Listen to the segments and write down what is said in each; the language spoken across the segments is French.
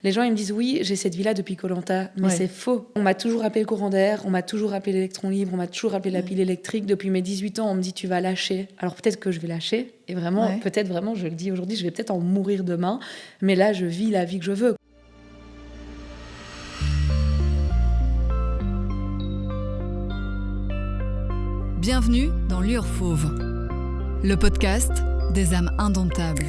Les gens, ils me disent oui, j'ai cette vie-là depuis koh Lanta, mais c'est faux. On m'a toujours appelé le courant d'air, on m'a toujours appelé l'électron libre, on m'a toujours appelé la pile électrique. Depuis mes 18 ans, on me dit tu vas lâcher. Alors peut-être que je vais lâcher, et vraiment, peut-être vraiment, je le dis aujourd'hui, je vais peut-être en mourir demain, mais là, je vis la vie que je veux. Bienvenue dans Lueur Fauve, le podcast des âmes indomptables.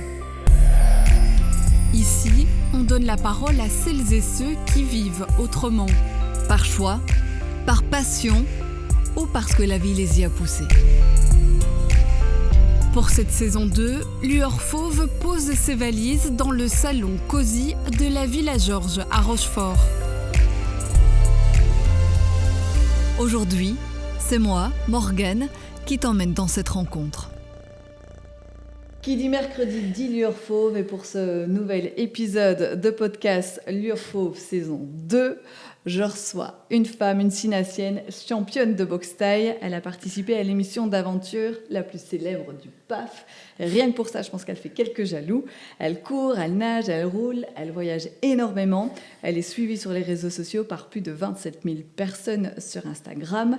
Ici, on donne la parole à celles et ceux qui vivent autrement, par choix, par passion ou parce que la vie les y a poussés. Pour cette saison 2, Lueur Fauve pose ses valises dans le salon cosy de la Villa Georges à Rochefort. Aujourd'hui, c'est moi, Morgane, qui t'emmène dans cette rencontre. Qui dit mercredi dit Lueur Fauve, et pour ce nouvel épisode de podcast Lueur Fauve saison 2, je reçois une femme, une Sinassienne, championne de boxe thaï. Elle a participé à l'émission d'aventure la plus célèbre du PAF. Rien que pour ça, je pense qu'elle fait quelques jaloux. Elle court, elle nage, elle roule, elle voyage énormément. Elle est suivie sur les réseaux sociaux par plus de 27 000 personnes sur Instagram.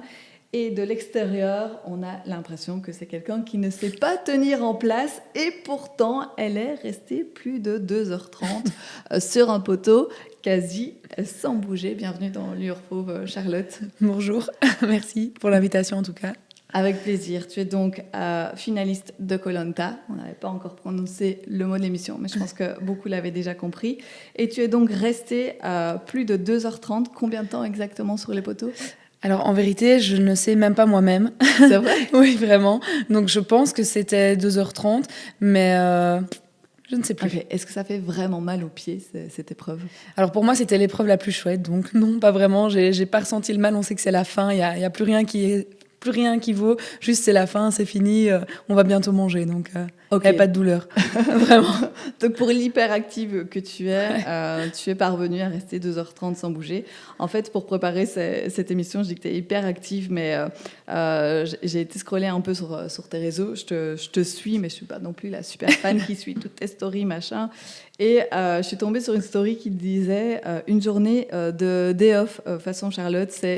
Et de l'extérieur, on a l'impression que c'est quelqu'un qui ne sait pas tenir en place. Et pourtant, elle est restée plus de 2h30 sur un poteau, quasi sans bouger. Bienvenue dans Lueur Fauve, Charlotte. Bonjour, merci pour l'invitation en tout cas. Avec plaisir. Tu es donc finaliste de koh Lanta. On n'avait pas encore prononcé le mot de l'émission, mais je pense que beaucoup l'avaient déjà compris. Et tu es donc restée plus de 2h30. Combien de temps exactement sur les poteaux ? Alors, en vérité, je ne sais même pas moi-même. C'est vrai ? Oui, vraiment. Donc, je pense que c'était 2h30, mais je ne sais plus. Okay. Est-ce que ça fait vraiment mal aux pieds, cette épreuve ? Alors, pour moi, c'était l'épreuve la plus chouette. Donc, non, pas vraiment. J'ai pas ressenti le mal. On sait que c'est la fin. Il y a plus rien qui vaut. Juste, c'est la fin, c'est fini. On va bientôt manger. Donc, il n'y a pas de douleur. Vraiment. Donc, pour l'hyperactive que tu es parvenue à rester 2h30 sans bouger. En fait, pour préparer cette émission, je dis que tu es hyperactive, mais j'ai été scroller un peu sur tes réseaux. Je te suis, mais je ne suis pas non plus la super fan qui suit toutes tes stories, machin. Et je suis tombée sur une story qui disait une journée de day off façon Charlotte, c'est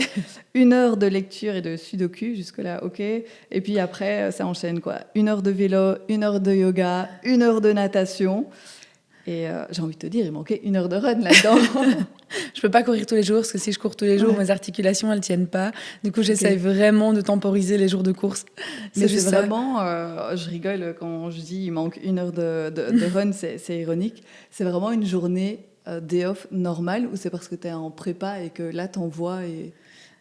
1 heure de lecture et de sudoku, jusque-là, ok. Et puis après, ça enchaîne, quoi. 1 heure de vélo, 1 heure de yoga, 1 heure de natation. Et j'ai envie de te dire, il manquait 1 heure de run là-dedans. Je peux pas courir tous les jours, parce que si je cours tous les jours, mes articulations, elles tiennent pas. Du coup, j'essaye vraiment de temporiser les jours de course. Mais c'est vraiment, je rigole quand je dis il manque 1 heure de run, c'est ironique. C'est vraiment une journée day off normale, ou c'est parce que tu es en prépa et que là, t'envoies et...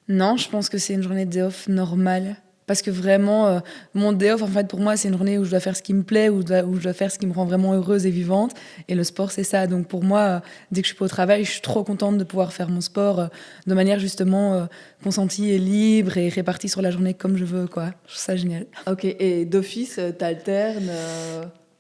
Non, je pense que c'est une journée day off normale. Parce que vraiment, mon day off, en fait, pour moi, c'est une journée où je dois faire ce qui me plaît, où je dois faire ce qui me rend vraiment heureuse et vivante. Et le sport, c'est ça. Donc pour moi, dès que je suis pas au travail, je suis trop contente de pouvoir faire mon sport de manière justement consentie et libre et répartie sur la journée comme je veux, quoi. Je trouve ça génial. Ok, et d'office, t'alternes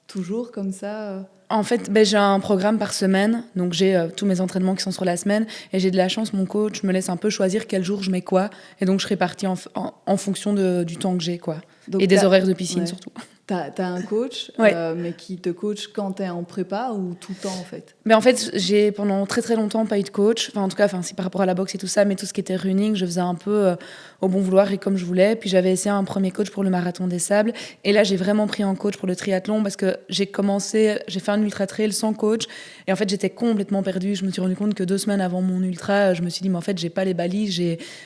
toujours comme ça En fait, j'ai un programme par semaine, donc j'ai tous mes entraînements qui sont sur la semaine, et j'ai de la chance, mon coach me laisse un peu choisir quel jour je mets quoi, et donc je répartis en fonction du temps que j'ai, quoi. Donc et des horaires de piscine, surtout. T'as un coach, mais qui te coach quand t'es en prépa ou tout le temps, en fait ? Mais en fait, j'ai pendant très très longtemps pas eu de coach. Enfin, en tout cas, si par rapport à la boxe et tout ça, mais tout ce qui était running, je faisais un peu au bon vouloir et comme je voulais. Puis j'avais essayé un premier coach pour le marathon des sables. Et là, j'ai vraiment pris un coach pour le triathlon parce que j'ai fait un ultra trail sans coach. Et en fait, j'étais complètement perdue. Je me suis rendu compte que 2 semaines avant mon ultra, je me suis dit, mais en fait, j'ai pas les balises,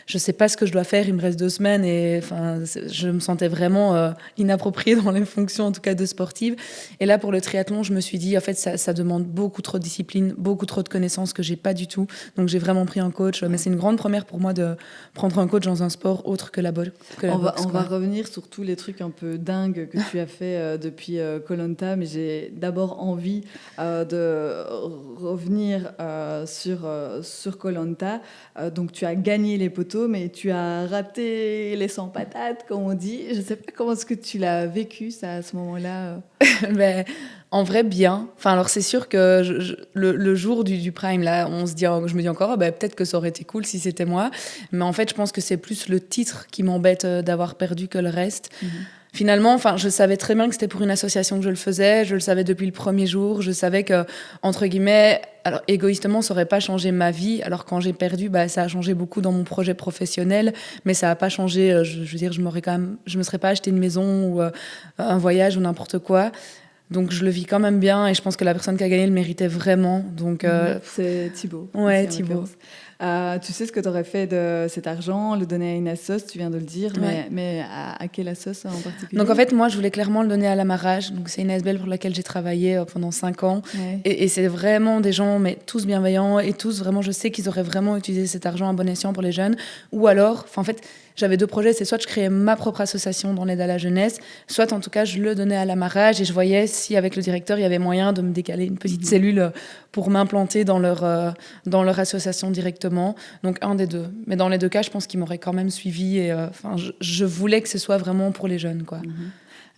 je sais pas ce que je dois faire. Il me reste 2 semaines et enfin, je me sentais vraiment inappropriée dans les fonctions, en tout cas de sportive. Et là, pour le triathlon, je me suis dit, en fait, ça demande beaucoup trop de discipline, beaucoup trop de connaissances que j'ai pas du tout. Donc, j'ai vraiment pris un coach. Mais c'est une grande première pour moi de prendre un coach dans un sport autre que la boxe. On va revenir sur tous les trucs un peu dingues que tu as fait depuis koh Lanta, mais j'ai d'abord envie de revenir sur koh Lanta. Donc, tu as gagné les poteaux, mais tu as raté les 100 patates, comme on dit. Je sais pas comment est-ce que tu l'as vécu, ça, à ce moment-là. En vrai, bien. Enfin, alors c'est sûr que le jour du prime, là, je me dis encore, peut-être que ça aurait été cool si c'était moi. Mais en fait, je pense que c'est plus le titre qui m'embête d'avoir perdu que le reste. finalement, enfin, je savais très bien que c'était pour une association que je le faisais. Je le savais depuis le premier jour. Je savais que, entre guillemets, alors égoïstement, ça aurait pas changé ma vie. Alors quand j'ai perdu, ça a changé beaucoup dans mon projet professionnel, mais ça a pas changé. Je veux dire, je me serais pas acheté une maison ou un voyage ou n'importe quoi. Donc je le vis quand même bien et je pense que la personne qui a gagné le méritait vraiment. Donc c'est Thibaut. Ouais, Thibaut. Tu sais ce que tu aurais fait de cet argent, le donner à une assoce, tu viens de le dire, mais à quelle assoce en particulier? Donc en fait, moi, je voulais clairement le donner à l'Amarrage. Donc c'est une ASBL pour laquelle j'ai travaillé pendant 5 ans. Ouais. Et c'est vraiment des gens, mais tous bienveillants et tous vraiment, je sais qu'ils auraient vraiment utilisé cet argent à bon escient pour les jeunes. Ou alors, en fait, j'avais 2 projets, c'est soit je créais ma propre association dans l'aide à la jeunesse, soit en tout cas je le donnais à l'Amarage et je voyais si avec le directeur il y avait moyen de me décaler une petite cellule pour m'implanter dans leur association directement. Donc un des 2. Mais dans les 2 cas, je pense qu'ils m'auraient quand même suivi et je voulais que ce soit vraiment pour les jeunes, quoi.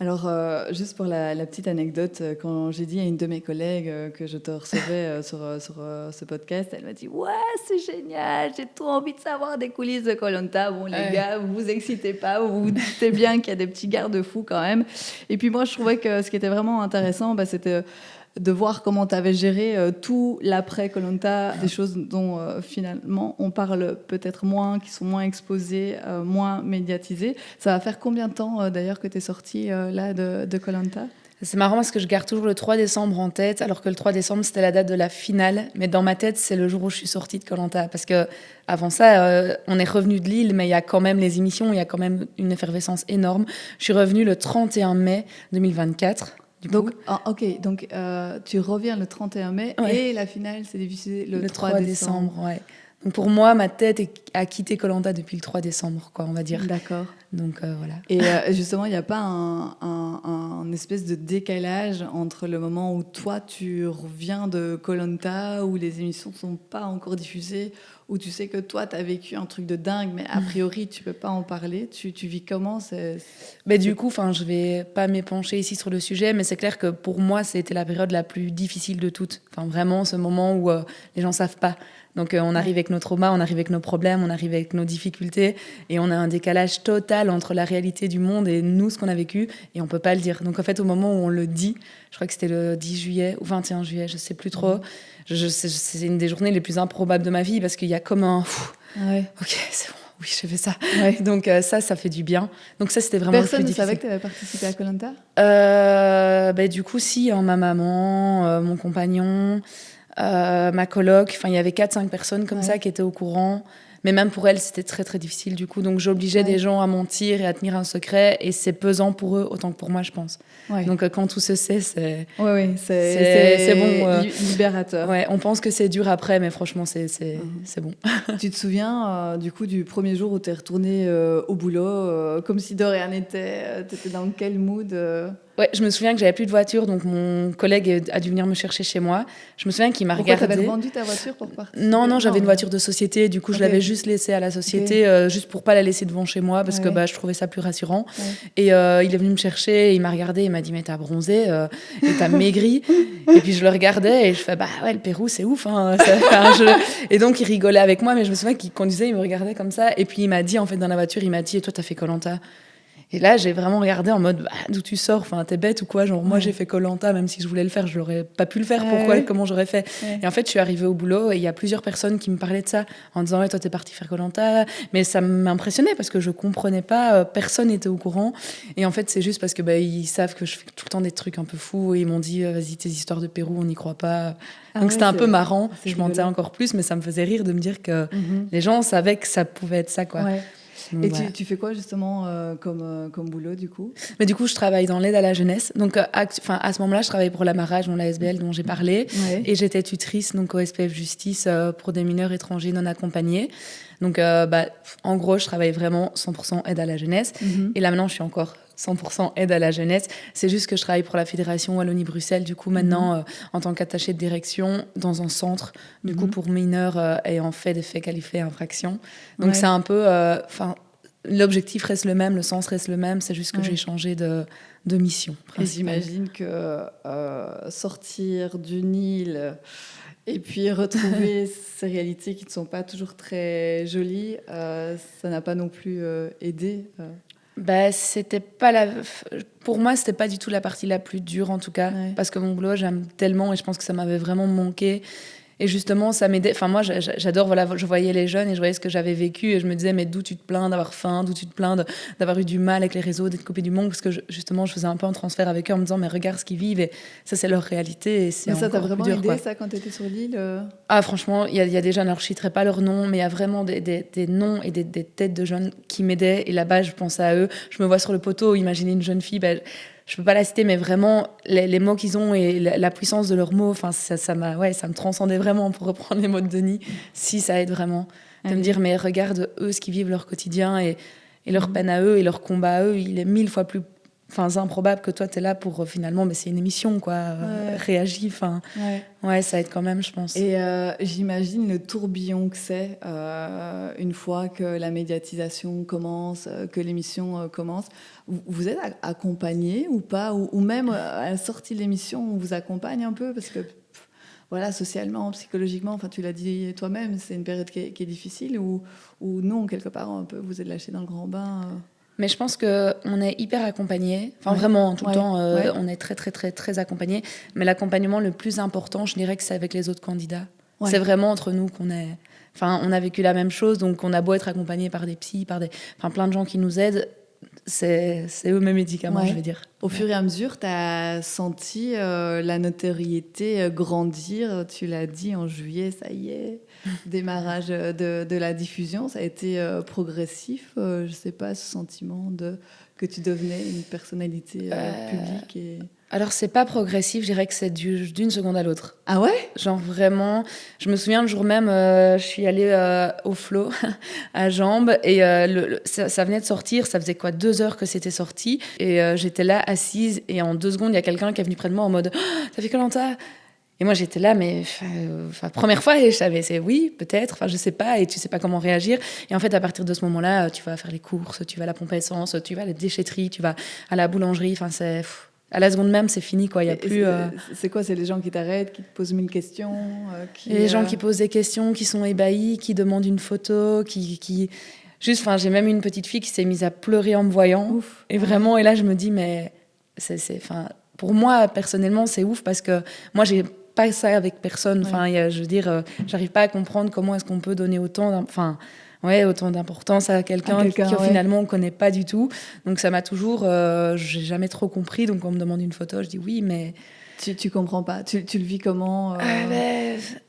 Alors, juste pour la petite anecdote, quand j'ai dit à une de mes collègues que je te recevais sur ce podcast, elle m'a dit « Ouais, c'est génial, j'ai trop envie de savoir des coulisses de Koh-Lanta. Bon, les gars, vous vous excitez pas, vous vous doutez bien qu'il y a des petits garde-fous quand même. » Et puis moi, je trouvais que ce qui était vraiment intéressant, c'était de voir comment tu avais géré tout l'après Koh-Lanta, des choses dont finalement on parle peut-être moins, qui sont moins exposées, moins médiatisées. Ça va faire combien de temps d'ailleurs que tu es sortie là de Koh-Lanta? C'est marrant parce que je garde toujours le 3 décembre en tête, alors que le 3 décembre, c'était la date de la finale. Mais dans ma tête, c'est le jour où je suis sortie de Koh-Lanta. Parce qu'avant ça, on est revenu de l'île, mais il y a quand même les émissions, il y a quand même une effervescence énorme. Je suis revenue le 31 mai 2024. Donc tu reviens le 31 mai et la finale s'est diffusée le 3 décembre. Ouais. Donc pour moi, ma tête a quitté Koh-Lanta depuis le 3 décembre, quoi, on va dire. D'accord. Donc voilà. Et justement, il n'y a pas un espèce de décalage entre le moment où toi tu reviens de Koh-Lanta, où les émissions ne sont pas encore diffusées, où tu sais que toi tu as vécu un truc de dingue, mais a priori tu peux pas en parler. Tu vis comment? Du coup, je vais pas m'épancher ici sur le sujet, mais c'est clair que pour moi, c'était la période la plus difficile de toutes. Vraiment, ce moment où les gens savent pas. Donc on arrive avec nos traumas, on arrive avec nos problèmes, on arrive avec nos difficultés et on a un décalage total entre la réalité du monde et nous, ce qu'on a vécu, et on peut pas le dire. Donc en fait, au moment où on le dit, je crois que c'était le 10 juillet ou 21 juillet, je sais plus trop, c'est une des journées les plus improbables de ma vie parce qu'il y a comme un... Ok, c'est bon. Oui, j'ai fait ça. Ouais. Donc ça fait du bien. Donc ça, c'était vraiment Personne le plus difficile. Personne ne savait que tu avais participé à Koh-Lanta? Du coup, si, ma maman, mon compagnon, ma coloc. Il y avait 4-5 personnes comme ça qui étaient au courant. Mais même pour elles, c'était très, très difficile du coup. Donc j'obligeais des gens à mentir et à tenir un secret. Et c'est pesant pour eux autant que pour moi, je pense. Ouais. Donc quand tout se sait, c'est bon. Libérateur. Ouais, on pense que c'est dur après, mais franchement, c'est bon. Tu te souviens du coup du premier jour où tu es retournée au boulot, comme si de rien n'était? Tu étais dans quel mood? Ouais, je me souviens que j'avais plus de voiture, donc mon collègue a dû venir me chercher chez moi. Je me souviens qu'il m'a regardé. Pourquoi t'avais vendu ta voiture pour partir? Non, j'avais une voiture de société. Du coup, je l'avais juste laissée à la société, juste pour pas la laisser devant chez moi, parce que je trouvais ça plus rassurant. Et il est venu me chercher, et il m'a regardé, il m'a dit mais t'as bronzé et t'as maigri. Et puis je le regardais et je fais le Pérou c'est ouf. Et donc il rigolait avec moi, mais je me souviens qu'il conduisait, il me regardait comme ça. Et puis il m'a dit en fait dans la voiture, il m'a dit et toi t'as fait Koh-Lanta? Et là, j'ai vraiment regardé en mode d'où tu sors? T'es bête ou quoi? Moi, j'ai fait Koh-Lanta, même si je voulais le faire, je n'aurais pas pu le faire. Pourquoi? Comment j'aurais fait? Et en fait, je suis arrivée au boulot et il y a plusieurs personnes qui me parlaient de ça en disant toi, t'es partie faire Koh-Lanta. Mais ça m'impressionnait parce que je comprenais pas, personne n'était au courant. Et en fait, c'est juste parce que ils savent que je fais tout le temps des trucs un peu fous et ils m'ont dit vas-y, tes histoires de Pérou, on n'y croit pas. Donc c'était un peu marrant. Je mentais encore plus, mais ça me faisait rire de me dire que les gens savaient que ça pouvait être ça, quoi. Ouais. Et tu fais quoi justement comme boulot du coup? Mais du coup, je travaille dans l'aide à la jeunesse. Donc à ce moment-là, je travaillais pour l'Amarage, la SBL dont j'ai parlé. Ouais. Et j'étais tutrice donc, au SPF Justice pour des mineurs étrangers non accompagnés. Donc en gros, je travaille vraiment 100% aide à la jeunesse. Et là maintenant, je suis encore 100% aide à la jeunesse. C'est juste que je travaille pour la Fédération Wallonie-Bruxelles, du coup, maintenant, en tant qu'attachée de direction dans un centre, du coup, pour mineurs ayant fait des faits qualifiés infractions. Donc, c'est un peu... l'objectif reste le même, le sens reste le même, c'est juste que j'ai changé de mission. Et j'imagine que sortir d'une île et puis retrouver ces réalités qui ne sont pas toujours très jolies, ça n'a pas non plus aidé. Bah, c'était pas pour moi, c'était pas du tout la partie la plus dure, en tout cas. Ouais. Parce que mon boulot, j'aime tellement et je pense que ça m'avait vraiment manqué. Et justement, ça m'aidait. Enfin, moi, j'adore, voilà, je voyais les jeunes et je voyais ce que j'avais vécu et je me disais, mais d'où tu te plains d'avoir faim, d'où tu te plains d'avoir eu du mal avec les réseaux, d'être coupé du monde, parce que justement, je faisais un peu un transfert avec eux en me disant, mais regarde ce qu'ils vivent et ça, c'est leur réalité. Et c'est Mais ça t'a encore vraiment plus dur, aidé, quoi. ça, quand t'étais sur l'île Ah, franchement, il y a des jeunes, alors je ne citerai pas leurs noms, mais il y a vraiment des noms et des têtes de jeunes qui m'aidaient. Et là-bas, je pensais à eux. Je me vois sur le poteau, imaginer une jeune fille, je peux pas la citer, mais vraiment, les mots qu'ils ont et la puissance de leurs mots, enfin, ça me transcendait vraiment, pour reprendre les mots de Denis. Si, ça aide vraiment. De me dire, mais regarde, eux, ce qu'ils vivent leur quotidien et leur peine à eux et leur combat à eux, il est 1000 fois plus improbable que toi, tu es là pour finalement, mais c'est une émission, quoi. Réagis, enfin. Ouais, ça aide quand même, je pense. Et j'imagine le tourbillon que c'est une fois que la médiatisation commence, que l'émission commence. Vous êtes accompagné ou pas, ou même à la sortie de l'émission, on vous accompagne un peu parce que voilà, socialement, psychologiquement, enfin tu l'as dit toi-même, c'est une période qui est difficile ou non, quelque part, un peu, vous êtes lâché dans le grand bain. Mais je pense qu'on est hyper accompagnés. Enfin, vraiment, tout le temps, on est très, très, très, très accompagnés. Mais l'accompagnement le plus important, je dirais que c'est avec les autres candidats. Ouais. C'est vraiment entre nous qu'on est... Enfin, on a vécu la même chose, donc on a beau être accompagnés par des psys, plein de gens qui nous aident. C'est eux mes médicaments, je veux dire. Au fur et à mesure, tu as senti la notoriété grandir. Tu l'as dit, en juillet, ça y est, démarrage de la diffusion. Ça a été progressif. Je ne sais pas, ce sentiment que tu devenais une personnalité publique. Alors, c'est pas progressif, je dirais que c'est d'une seconde à l'autre. Ah ouais ? Genre vraiment, je me souviens le jour même, je suis allée au Flot à Jambes et ça venait de sortir, ça faisait 2 heures que c'était sorti et j'étais là assise et en 2 secondes, il y a quelqu'un qui est venu près de moi en mode oh, « T'as fait Koh-Lanta ?» Et moi, j'étais là, mais première fois, et je savais, c'est oui, peut-être, je sais pas, et tu sais pas comment réagir. Et en fait, à partir de ce moment-là, tu vas faire les courses, tu vas à la pompe à essence, tu vas à la déchetterie, tu vas à la boulangerie, c'est... À la seconde même, c'est fini, quoi. Il y a plus. C'est quoi ? C'est les gens qui t'arrêtent, qui te posent 1000 questions Les gens qui posent des questions, qui sont ébahis, qui demandent une photo, qui... Juste, j'ai même une petite fille qui s'est mise à pleurer en me voyant. Ouf. Et vraiment, et là, je me dis, mais pour moi, personnellement, c'est ouf parce que moi, j'ai pas ça avec personne. Je veux dire, j'arrive pas à comprendre comment est-ce qu'on peut donner autant d'importance à quelqu'un qui finalement on connaît pas du tout. Donc ça m'a toujours, j'ai jamais trop compris. Donc quand on me demande une photo, je dis oui, mais tu comprends pas. Tu le vis comment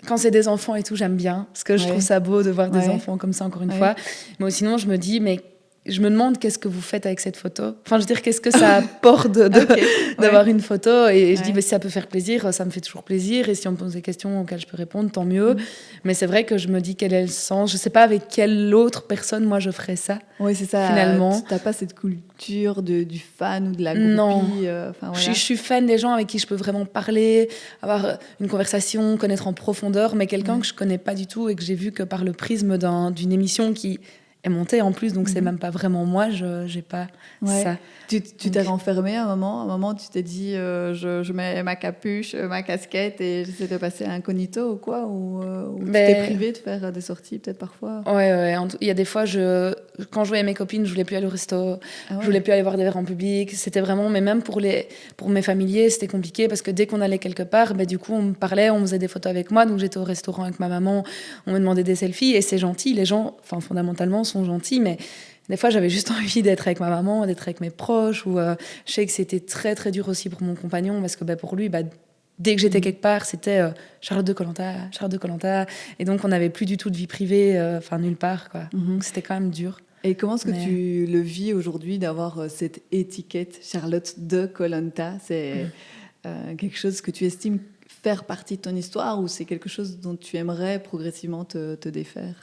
Quand c'est des enfants et tout, j'aime bien parce que je trouve ça beau de voir des enfants comme ça encore une fois. Mais sinon, je me dis mais je me demande qu'est-ce que vous faites avec cette photo. Enfin, je veux dire, qu'est-ce que ça apporte d'avoir une photo. Et je dis, si ça peut faire plaisir, ça me fait toujours plaisir. Et si on me pose des questions auxquelles je peux répondre, tant mieux. Mais c'est vrai que je me dis quel est le sens. Je ne sais pas avec quelle autre personne, moi, je ferais ça. Oui, c'est ça. Finalement. Tu n'as pas cette culture du fan ou de la groupie. Non. Je suis fan des gens avec qui je peux vraiment parler, avoir une conversation, connaître en profondeur. Mais quelqu'un que je ne connais pas du tout et que j'ai vu que par le prisme d'une émission qui est montée en plus, donc c'est même pas vraiment moi, je n'ai pas ça. Tu t'es renfermée à un moment, tu t'es dit je mets ma capuche, ma casquette et j'essaie de passer à incognito ou quoi, ou tu t'es privée de faire des sorties peut-être parfois. Ouais. Il y a des fois, quand je voyais mes copines, je voulais plus aller au resto, je voulais plus aller boire des verres en public, c'était vraiment, mais même pour mes familiers, c'était compliqué parce que dès qu'on allait quelque part, du coup on me parlait, on faisait des photos avec moi, donc j'étais au restaurant avec ma maman, on me demandait des selfies et c'est gentil, les gens, fondamentalement sont gentils, mais des fois j'avais juste envie d'être avec ma maman, d'être avec mes proches, ou je sais que c'était très très dur aussi pour mon compagnon parce que pour lui, dès que j'étais quelque part, c'était Charlotte de Koh-Lanta, et donc on n'avait plus du tout de vie privée, nulle part, quoi. Donc c'était quand même dur. Et comment est-ce que tu le vis aujourd'hui d'avoir cette étiquette Charlotte de Koh-Lanta ? C'est quelque chose que tu estimes faire partie de ton histoire, ou c'est quelque chose dont tu aimerais progressivement te défaire ?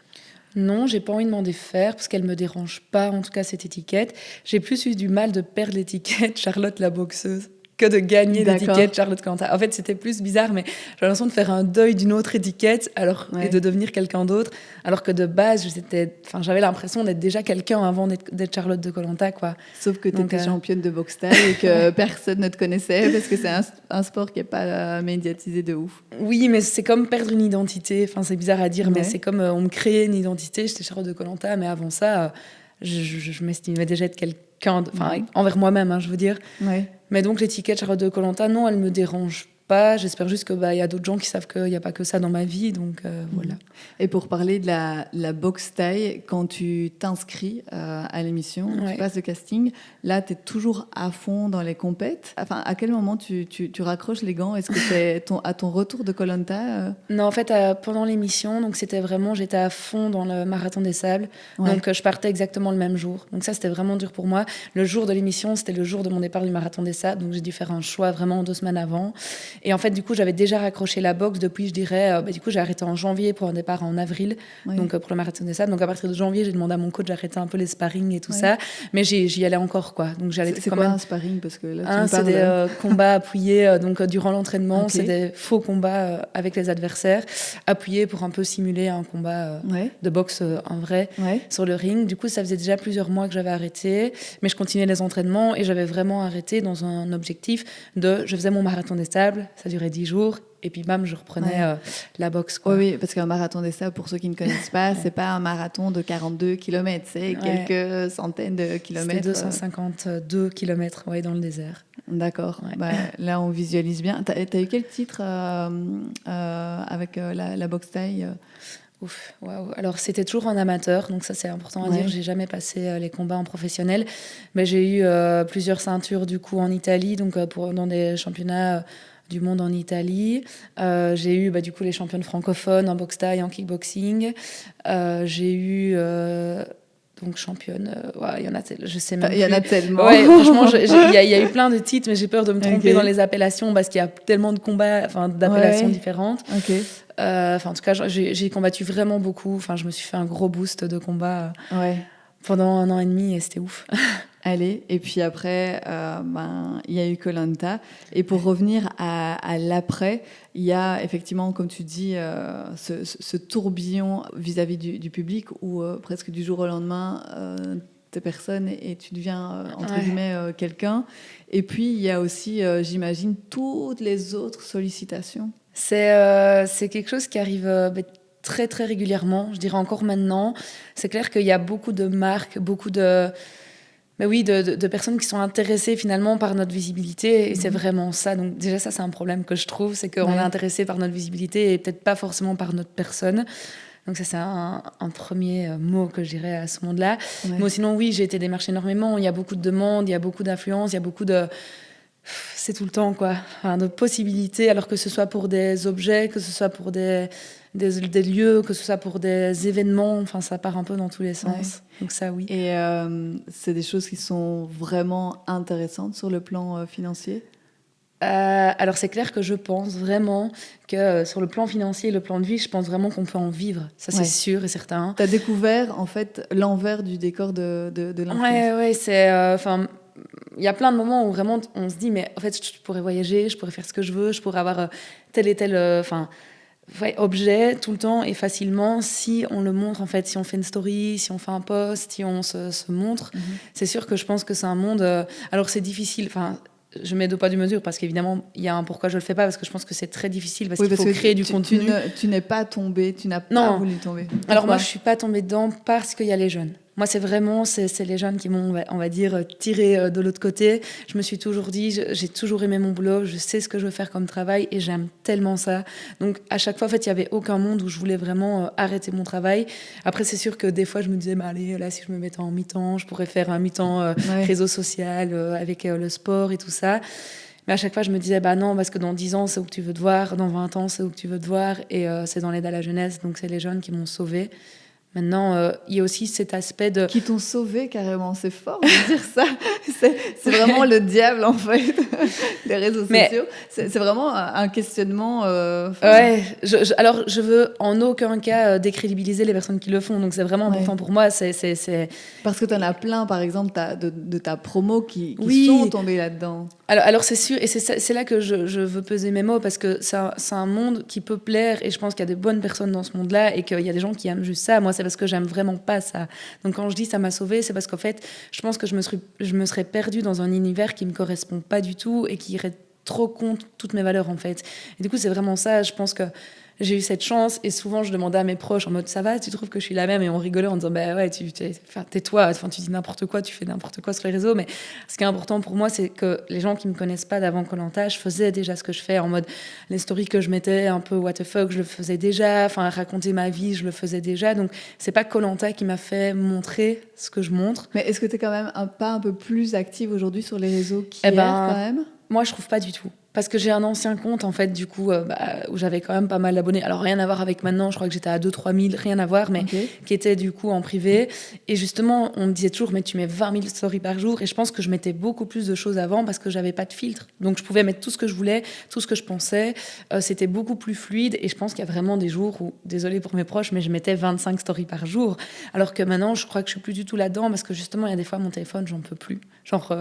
Non, j'ai pas envie de m'en défaire parce qu'elle me dérange pas, en tout cas cette étiquette. J'ai plus eu du mal de perdre l'étiquette Charlotte la boxeuse que de gagner l'étiquette Charlotte Koh-Lanta. En fait, c'était plus bizarre, mais j'ai l'impression de faire un deuil d'une autre étiquette et de devenir quelqu'un d'autre, alors que de base, j'avais l'impression d'être déjà quelqu'un avant d'être Charlotte de Koh-Lanta, quoi. Sauf que tu étais championne de boxe thaï et que personne ne te connaissait parce que c'est un sport qui n'est pas médiatisé de ouf. Oui, mais c'est comme perdre une identité. C'est bizarre à dire, mais c'est comme on me créait une identité. J'étais Charlotte de Koh-Lanta, mais avant ça... je m'estimais déjà être quelqu'un, envers moi-même, hein, je veux dire. Ouais. Mais donc l'étiquette Charlotte de Koh Lanta, non, elle me dérange pas. J'espère juste que y a d'autres gens qui savent qu'il n'y a pas que ça dans ma vie, donc voilà. Et pour parler de la boxe taille, quand tu t'inscris à l'émission, tu passes le casting, là tu es toujours à fond dans les compètes. Enfin, à quel moment tu raccroches les gants? Est-ce que c'est à ton retour de Koh Lanta Non, en fait, pendant l'émission, donc c'était vraiment, j'étais à fond dans le marathon des sables, donc je partais exactement le même jour. Donc ça, c'était vraiment dur pour moi. Le jour de l'émission, c'était le jour de mon départ du marathon des sables, donc j'ai dû faire un choix vraiment 2 semaines avant. Et en fait, du coup, j'avais déjà raccroché la boxe depuis, je dirais, du coup, j'ai arrêté en janvier pour un départ en avril, donc pour le marathon des sables. Donc à partir de janvier, j'ai demandé à mon coach d'arrêter un peu les sparring et tout ça, mais j'y allais encore, quoi. Donc j'allais c'est quand quoi même un sparring? Parce que là, c'est des combats appuyés, donc durant l'entraînement, c'est des faux combats avec les adversaires, appuyés pour un peu simuler un combat de boxe en vrai sur le ring. Du coup, ça faisait déjà plusieurs mois que j'avais arrêté, mais je continuais les entraînements et j'avais vraiment arrêté dans un objectif je faisais mon marathon des sables, ça durait 10 jours. Et puis, bam, je reprenais la boxe. Quoi. Oui, parce qu'un marathon des sables, pour ceux qui ne connaissent pas, c'est pas un marathon de 42 km, c'est quelques centaines de kilomètres. C'était 252 km dans le désert. D'accord. Ouais. Là, on visualise bien. T'as eu quel titre avec la boxe taille Ouf, waouh. Alors, c'était toujours en amateur, donc ça, c'est important à dire. J'ai jamais passé les combats en professionnel, mais j'ai eu plusieurs ceintures, du coup, en Italie, donc dans des championnats du monde en Italie. J'ai eu du coup les championnes francophones en boxe thaï, en kickboxing. J'ai eu donc championne. Il y en a, je sais même. Il y en a tellement. Ouais, franchement, il y a eu plein de titres, mais j'ai peur de me tromper dans les appellations parce qu'il y a tellement de combats, d'appellations différentes. En tout cas, j'ai combattu vraiment beaucoup. Enfin, je me suis fait un gros boost de combat pendant 1 an et demi et c'était ouf. Allez, et puis après, il y a eu Koh Lanta. Et pour revenir à l'après, il y a effectivement, comme tu dis, ce tourbillon vis-à-vis du public où presque du jour au lendemain, t'es personne et tu deviens, entre guillemets, quelqu'un. Et puis, il y a aussi, j'imagine, toutes les autres sollicitations. C'est quelque chose qui arrive très, très régulièrement, je dirais encore maintenant. C'est clair qu'il y a beaucoup de marques, beaucoup de personnes qui sont intéressées finalement par notre visibilité et c'est vraiment ça. Donc déjà ça c'est un problème que je trouve, c'est qu'on est intéressé par notre visibilité et peut-être pas forcément par notre personne. Donc ça c'est un premier mot que je dirais à ce monde-là. Mais sinon oui, j'ai été démarchée énormément, il y a beaucoup de demandes, il y a beaucoup d'influence, il y a beaucoup de... C'est tout le temps quoi, de possibilités, alors que ce soit pour des objets, que ce soit pour des lieux, que ce soit pour des événements, ça part un peu dans tous les sens. Donc ça, oui. Et c'est des choses qui sont vraiment intéressantes sur le plan financier? Alors c'est clair que je pense vraiment que sur le plan financier et le plan de vie, je pense vraiment qu'on peut en vivre. Ça c'est sûr et certain. Tu as découvert en fait l'envers du décor de l'influence. Ouais, c'est... il y a plein de moments où vraiment on se dit mais en fait je pourrais voyager, je pourrais faire ce que je veux, je pourrais avoir tel et tel objet tout le temps et facilement si on le montre en fait, si on fait une story, si on fait un post, si on se montre. C'est sûr que je pense que c'est un monde alors c'est difficile, je mets 2 poids 2 mesures parce qu'évidemment il y a un pourquoi je le fais pas parce que je pense que c'est très difficile parce qu'il faut créer du contenu. Tu n'es pas tombée, tu n'as pas voulu tomber. Pourquoi? Alors moi je suis pas tombée dedans parce qu'il y a les jeunes. Moi, c'est vraiment c'est les jeunes qui m'ont, on va dire, tiré de l'autre côté. Je me suis toujours dit, j'ai toujours aimé mon boulot, je sais ce que je veux faire comme travail et j'aime tellement ça. Donc, à chaque fois, en fait, il n'y avait aucun monde où je voulais vraiment arrêter mon travail. Après, c'est sûr que des fois, je me disais, allez, là, si je me mettais en mi-temps, je pourrais faire un mi-temps réseau social avec le sport et tout ça. Mais à chaque fois, je me disais, non, parce que dans 10 ans, c'est où que tu veux te voir, dans 20 ans, c'est où que tu veux te voir. Et c'est dans l'aide à la jeunesse, donc c'est les jeunes qui m'ont sauvée. Maintenant, il y a aussi cet aspect de... Qui t'ont sauvé carrément, c'est fort de dire ça. C'est vraiment le diable, en fait, des réseaux sociaux. C'est vraiment un questionnement... alors je veux en aucun cas décrédibiliser les personnes qui le font. Donc c'est vraiment important pour moi. C'est... Parce que tu en as plein, par exemple, de ta promo qui sont tombés là-dedans. Alors c'est sûr, et c'est là que je veux peser mes mots, parce que c'est un monde qui peut plaire, et je pense qu'il y a des bonnes personnes dans ce monde-là, et qu'il y a des gens qui aiment juste ça. Moi, c'est parce que j'aime vraiment pas ça. Donc quand je dis ça m'a sauvée, c'est parce qu'en fait, je pense que je me serais perdue dans un univers qui me correspond pas du tout, et qui irait trop contre toutes mes valeurs, en fait. Et du coup, c'est vraiment ça, je pense que j'ai eu cette chance et souvent je demandais à mes proches en mode ça va, tu trouves que je suis la même, et on rigolait en disant bah ouais, tais-toi, enfin tu dis n'importe quoi, tu fais n'importe quoi sur les réseaux. Mais ce qui est important pour moi, c'est que les gens qui me connaissent pas d'avant Koh-Lanta, je faisais déjà ce que je fais, en mode les stories que je mettais un peu what the fuck, je le faisais déjà, enfin raconter ma vie, je le faisais déjà. Donc c'est pas Koh-Lanta qui m'a fait montrer ce que je montre. Mais est-ce que tu es quand même pas un peu plus active aujourd'hui sur les réseaux qu'hier quand même? Moi je trouve pas du tout. Parce que j'ai un ancien compte, en fait, du coup, où j'avais quand même pas mal d'abonnés. Alors, rien à voir avec maintenant, je crois que j'étais à 2-3 000, rien à voir, mais qui était du coup en privé. Et justement, on me disait toujours, mais tu mets 20 000 stories par jour. Et je pense que je mettais beaucoup plus de choses avant parce que j'avais pas de filtre. Donc, je pouvais mettre tout ce que je voulais, tout ce que je pensais. C'était beaucoup plus fluide. Et je pense qu'il y a vraiment des jours où, désolée pour mes proches, mais je mettais 25 stories par jour. Alors que maintenant, je crois que je suis plus du tout là-dedans parce que justement, il y a des fois, mon téléphone, j'en peux plus. Genre,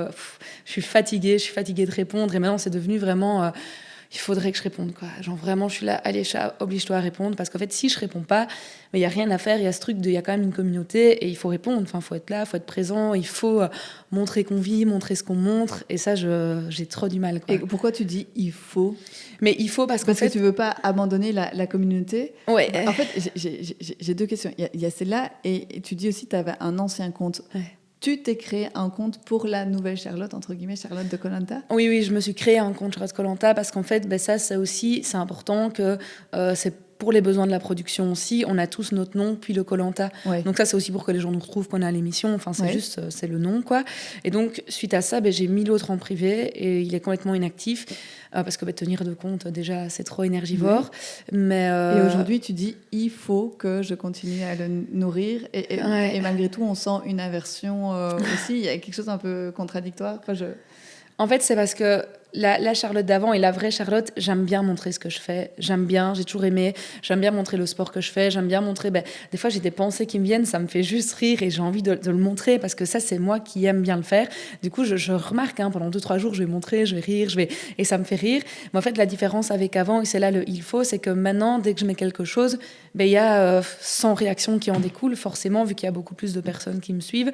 je suis fatiguée de répondre. Et maintenant, c'est devenu vraiment il faudrait que je réponde, quoi. Genre vraiment, je suis là, allez chat, oblige-toi à répondre, parce qu'en fait, si je réponds pas, mais il y a rien à faire. Il y a ce truc il y a quand même une communauté et il faut répondre. Enfin, faut être là, faut être présent. Il faut montrer qu'on vit, montrer ce qu'on montre. Et ça, j'ai trop du mal, quoi. Et pourquoi tu dis il faut? Mais il faut parce que tu veux pas abandonner la communauté. Ouais. En fait, j'ai deux questions. Il y a celle-là et tu dis aussi que tu avais un ancien compte. Ouais. Tu t'es créé un compte pour la nouvelle Charlotte, entre guillemets, Charlotte de Koh-Lanta? Oui, je me suis créé un compte Charlotte Koh-Lanta parce qu'en fait, ça aussi, c'est important que c'est pour les besoins de la production aussi. On a tous notre nom, puis le Koh-Lanta. Ouais. Donc ça, c'est aussi pour que les gens nous retrouvent qu'on est à l'émission. Enfin, c'est juste, c'est le nom, quoi. Et donc, suite à ça, j'ai mis l'autre en privé et il est complètement inactif parce que tenir de compte, déjà, c'est trop énergivore. Ouais. Mais Et aujourd'hui, tu dis, il faut que je continue à le nourrir. Et malgré tout, on sent une aversion aussi. Il y a quelque chose un peu contradictoire. Enfin, En fait, c'est parce que la Charlotte d'avant et la vraie Charlotte, j'aime bien montrer ce que je fais. J'aime bien, j'ai toujours aimé. J'aime bien montrer le sport que je fais. J'aime bien montrer... des fois, j'ai des pensées qui me viennent, ça me fait juste rire et j'ai envie de le montrer parce que ça, c'est moi qui aime bien le faire. Du coup, je remarque, pendant 2-3 jours, je vais montrer, je vais rire, et ça me fait rire. Mais en fait, la différence avec avant, et c'est là le « il faut », c'est que maintenant, dès que je mets quelque chose, il y a 100 réactions qui en découlent, forcément, vu qu'il y a beaucoup plus de personnes qui me suivent.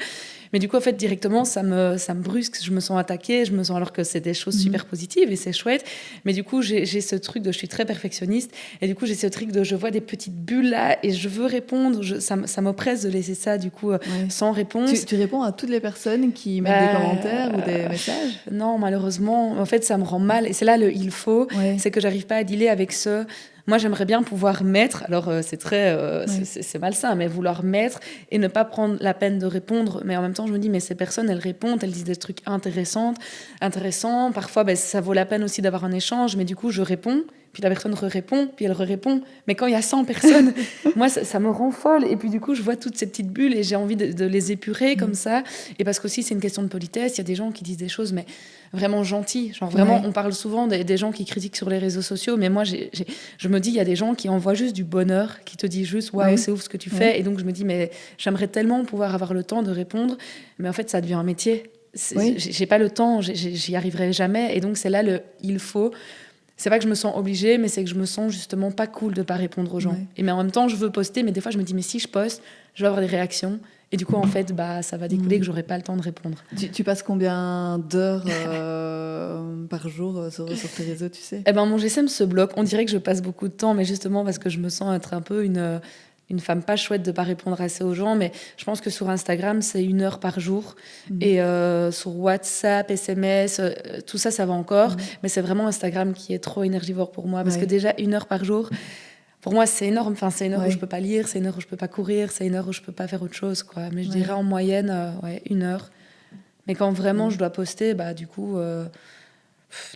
Mais du coup, en fait, directement, ça me brusque, je me sens attaquée, alors que c'est des choses super positives et c'est chouette. Mais du coup, j'ai ce truc je suis très perfectionniste et du coup, j'ai ce truc je vois des petites bulles là et je veux répondre. Ça m'oppresse de laisser ça, du coup, sans réponse. Tu réponds à toutes les personnes qui mettent des commentaires ou des messages? Non, malheureusement. En fait, ça me rend mal. Et c'est là le « il faut », c'est que j'arrive pas à dealer avec ce... Moi, j'aimerais bien pouvoir mettre, alors c'est très c'est malsain, mais vouloir mettre et ne pas prendre la peine de répondre. Mais en même temps, je me dis, mais ces personnes, elles répondent, elles disent des trucs intéressants. Parfois, ça vaut la peine aussi d'avoir un échange, mais du coup, je réponds, puis la personne répond, puis elle répond. Mais quand il y a 100 personnes, moi, ça me rend folle. Et puis du coup, je vois toutes ces petites bulles et j'ai envie de les épurer comme ça. Et parce qu'aussi, c'est une question de politesse. Il y a des gens qui disent des choses, mais vraiment gentilles. Genre vraiment, on parle souvent des gens qui critiquent sur les réseaux sociaux, mais moi, je me dis, il y a des gens qui envoient juste du bonheur, qui te disent juste, waouh, c'est ouf ce que tu fais. Et donc, je me dis, mais j'aimerais tellement pouvoir avoir le temps de répondre. Mais en fait, ça devient un métier. J'ai pas le temps, j'y arriverai jamais. Et donc, c'est là il faut... C'est pas que je me sens obligée, mais c'est que je me sens justement pas cool de pas répondre aux gens. Et mais en même temps, je veux poster, mais des fois, je me dis, mais si je poste, je vais avoir des réactions. Et du coup, en fait, ça va découler que j'aurai pas le temps de répondre. Tu passes combien d'heures par jour sur tes réseaux, tu sais? Mon GSM se bloque. On dirait que je passe beaucoup de temps, mais justement parce que je me sens être un peu une femme pas chouette de pas répondre assez aux gens, mais je pense que sur Instagram, c'est 1 heure par jour. Et sur WhatsApp, SMS, tout ça, ça va encore. Mais c'est vraiment Instagram qui est trop énergivore pour moi. Parce que déjà, 1 heure par jour, pour moi, c'est énorme. Enfin, c'est 1 heure où je peux pas lire, c'est 1 heure où je peux pas courir, c'est 1 heure où je peux pas faire autre chose, quoi. Mais je dirais en moyenne, 1 heure. Mais quand vraiment je dois poster, du coup,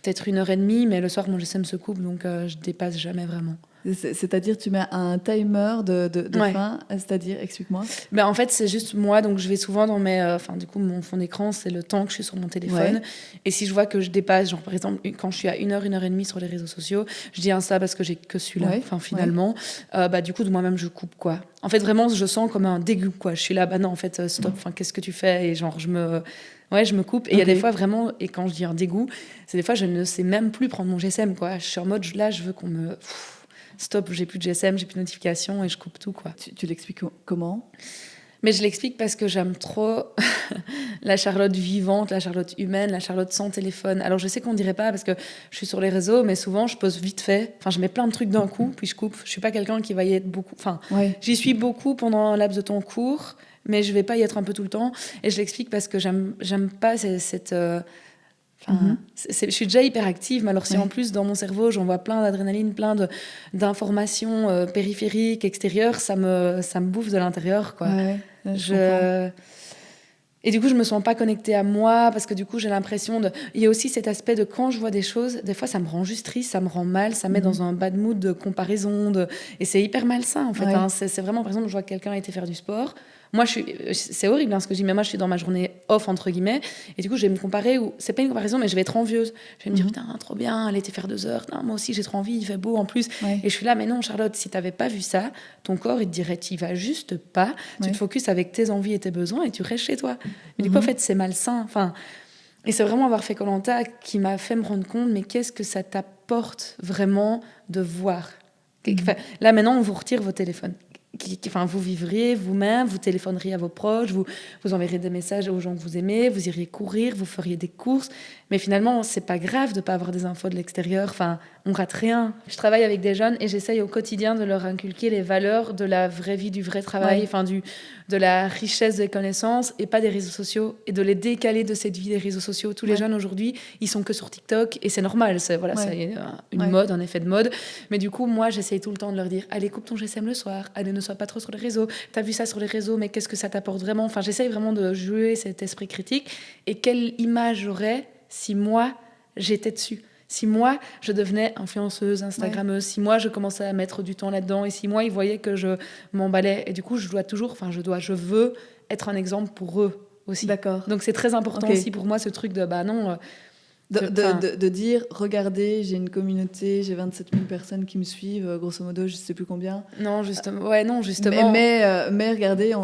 peut-être 1h30, mais le soir, mon GSM se coupe, donc je dépasse jamais vraiment. C'est-à-dire, tu mets un timer de fin, c'est-à-dire, explique-moi. En fait, c'est juste moi, donc je vais souvent dans du coup, mon fond d'écran, c'est le temps que je suis sur mon téléphone. Et si je vois que je dépasse, genre par exemple, quand je suis à 1h30 sur les réseaux sociaux, je dis Insta parce que j'ai que celui-là, finalement. Du coup, de moi-même, je coupe, quoi. En fait, vraiment, je sens comme un dégoût, quoi. Je suis là, non, en fait, stop, qu'est-ce que tu fais? Et genre, je me coupe. Et il y a des fois, vraiment, et quand je dis un dégoût, c'est des fois, je ne sais même plus prendre mon GSM, quoi. Je suis en mode, là, je veux qu'on me... Stop, j'ai plus de GSM, j'ai plus de notifications et je coupe tout, quoi. Tu l'expliques comment? Mais je l'explique parce que j'aime trop la Charlotte vivante, la Charlotte humaine, la Charlotte sans téléphone. Alors je sais qu'on dirait pas parce que je suis sur les réseaux, mais souvent je pose vite fait. Enfin, je mets plein de trucs d'un coup, puis je coupe. Je suis pas quelqu'un qui va y être beaucoup. Enfin, j'y suis beaucoup pendant un laps de temps court, mais je vais pas y être un peu tout le temps. Et je l'explique parce que j'aime pas cette. Je suis déjà hyperactive, mais alors si en plus dans mon cerveau j'envoie plein d'adrénaline, d'informations périphériques, extérieures, ça me bouffe de l'intérieur, quoi. Et du coup je me sens pas connectée à moi parce que du coup j'ai l'impression il y a aussi cet aspect de quand je vois des choses, des fois ça me rend juste triste, ça me rend mal, ça me met dans un bad mood de comparaison et c'est hyper malsain en fait, hein. C'est vraiment, par exemple, je vois que quelqu'un a été faire du sport. Moi, c'est horrible ce que je dis, mais moi, je suis dans ma journée off, entre guillemets, et du coup, je vais me comparer, ou c'est pas une comparaison, mais je vais être envieuse. Je vais me dire, putain, trop bien, elle était faire 2 heures, moi aussi, j'ai trop envie, il fait beau en plus. Et je suis là, mais non, Charlotte, si t'avais pas vu ça, ton corps, il te dirait, t'y vas juste pas, tu te focuses avec tes envies et tes besoins, et tu restes chez toi. Mais du coup, en fait, c'est malsain. Enfin, et c'est vraiment avoir fait Koh-Lanta qui m'a fait me rendre compte, mais qu'est-ce que ça t'apporte vraiment de voir. Là, maintenant, on vous retire vos téléphones. Vous vivriez vous-même, vous téléphoneriez à vos proches, vous enverriez des messages aux gens que vous aimez, vous iriez courir, vous feriez des courses. Mais finalement, c'est pas grave de pas avoir des infos de l'extérieur. Enfin, on rate rien. Je travaille avec des jeunes et j'essaye au quotidien de leur inculquer les valeurs de la vraie vie, du vrai travail, de la richesse des connaissances et pas des réseaux sociaux, et de les décaler de cette vie des réseaux sociaux. Tous les jeunes aujourd'hui, ils sont que sur TikTok et c'est normal. C'est une mode, un effet de mode. Mais du coup, moi, j'essaye tout le temps de leur dire, allez, coupe ton GSM le soir, allez, ne sois pas trop sur les réseaux. T'as vu ça sur les réseaux, mais qu'est-ce que ça t'apporte vraiment? Enfin, j'essaye vraiment de jouer cet esprit critique. Et quelle image j'aurais si moi, j'étais dessus? Si moi, je devenais influenceuse, Instagrammeuse, si moi, je commençais à mettre du temps là-dedans, et si moi, ils voyaient que je m'emballais, et du coup, je veux être un exemple pour eux aussi. D'accord. Donc, c'est très important aussi pour moi, ce truc de, de dire, regardez, j'ai une communauté, j'ai 27 000 personnes qui me suivent, grosso modo, je sais plus combien. Non, justement. Mais regardez,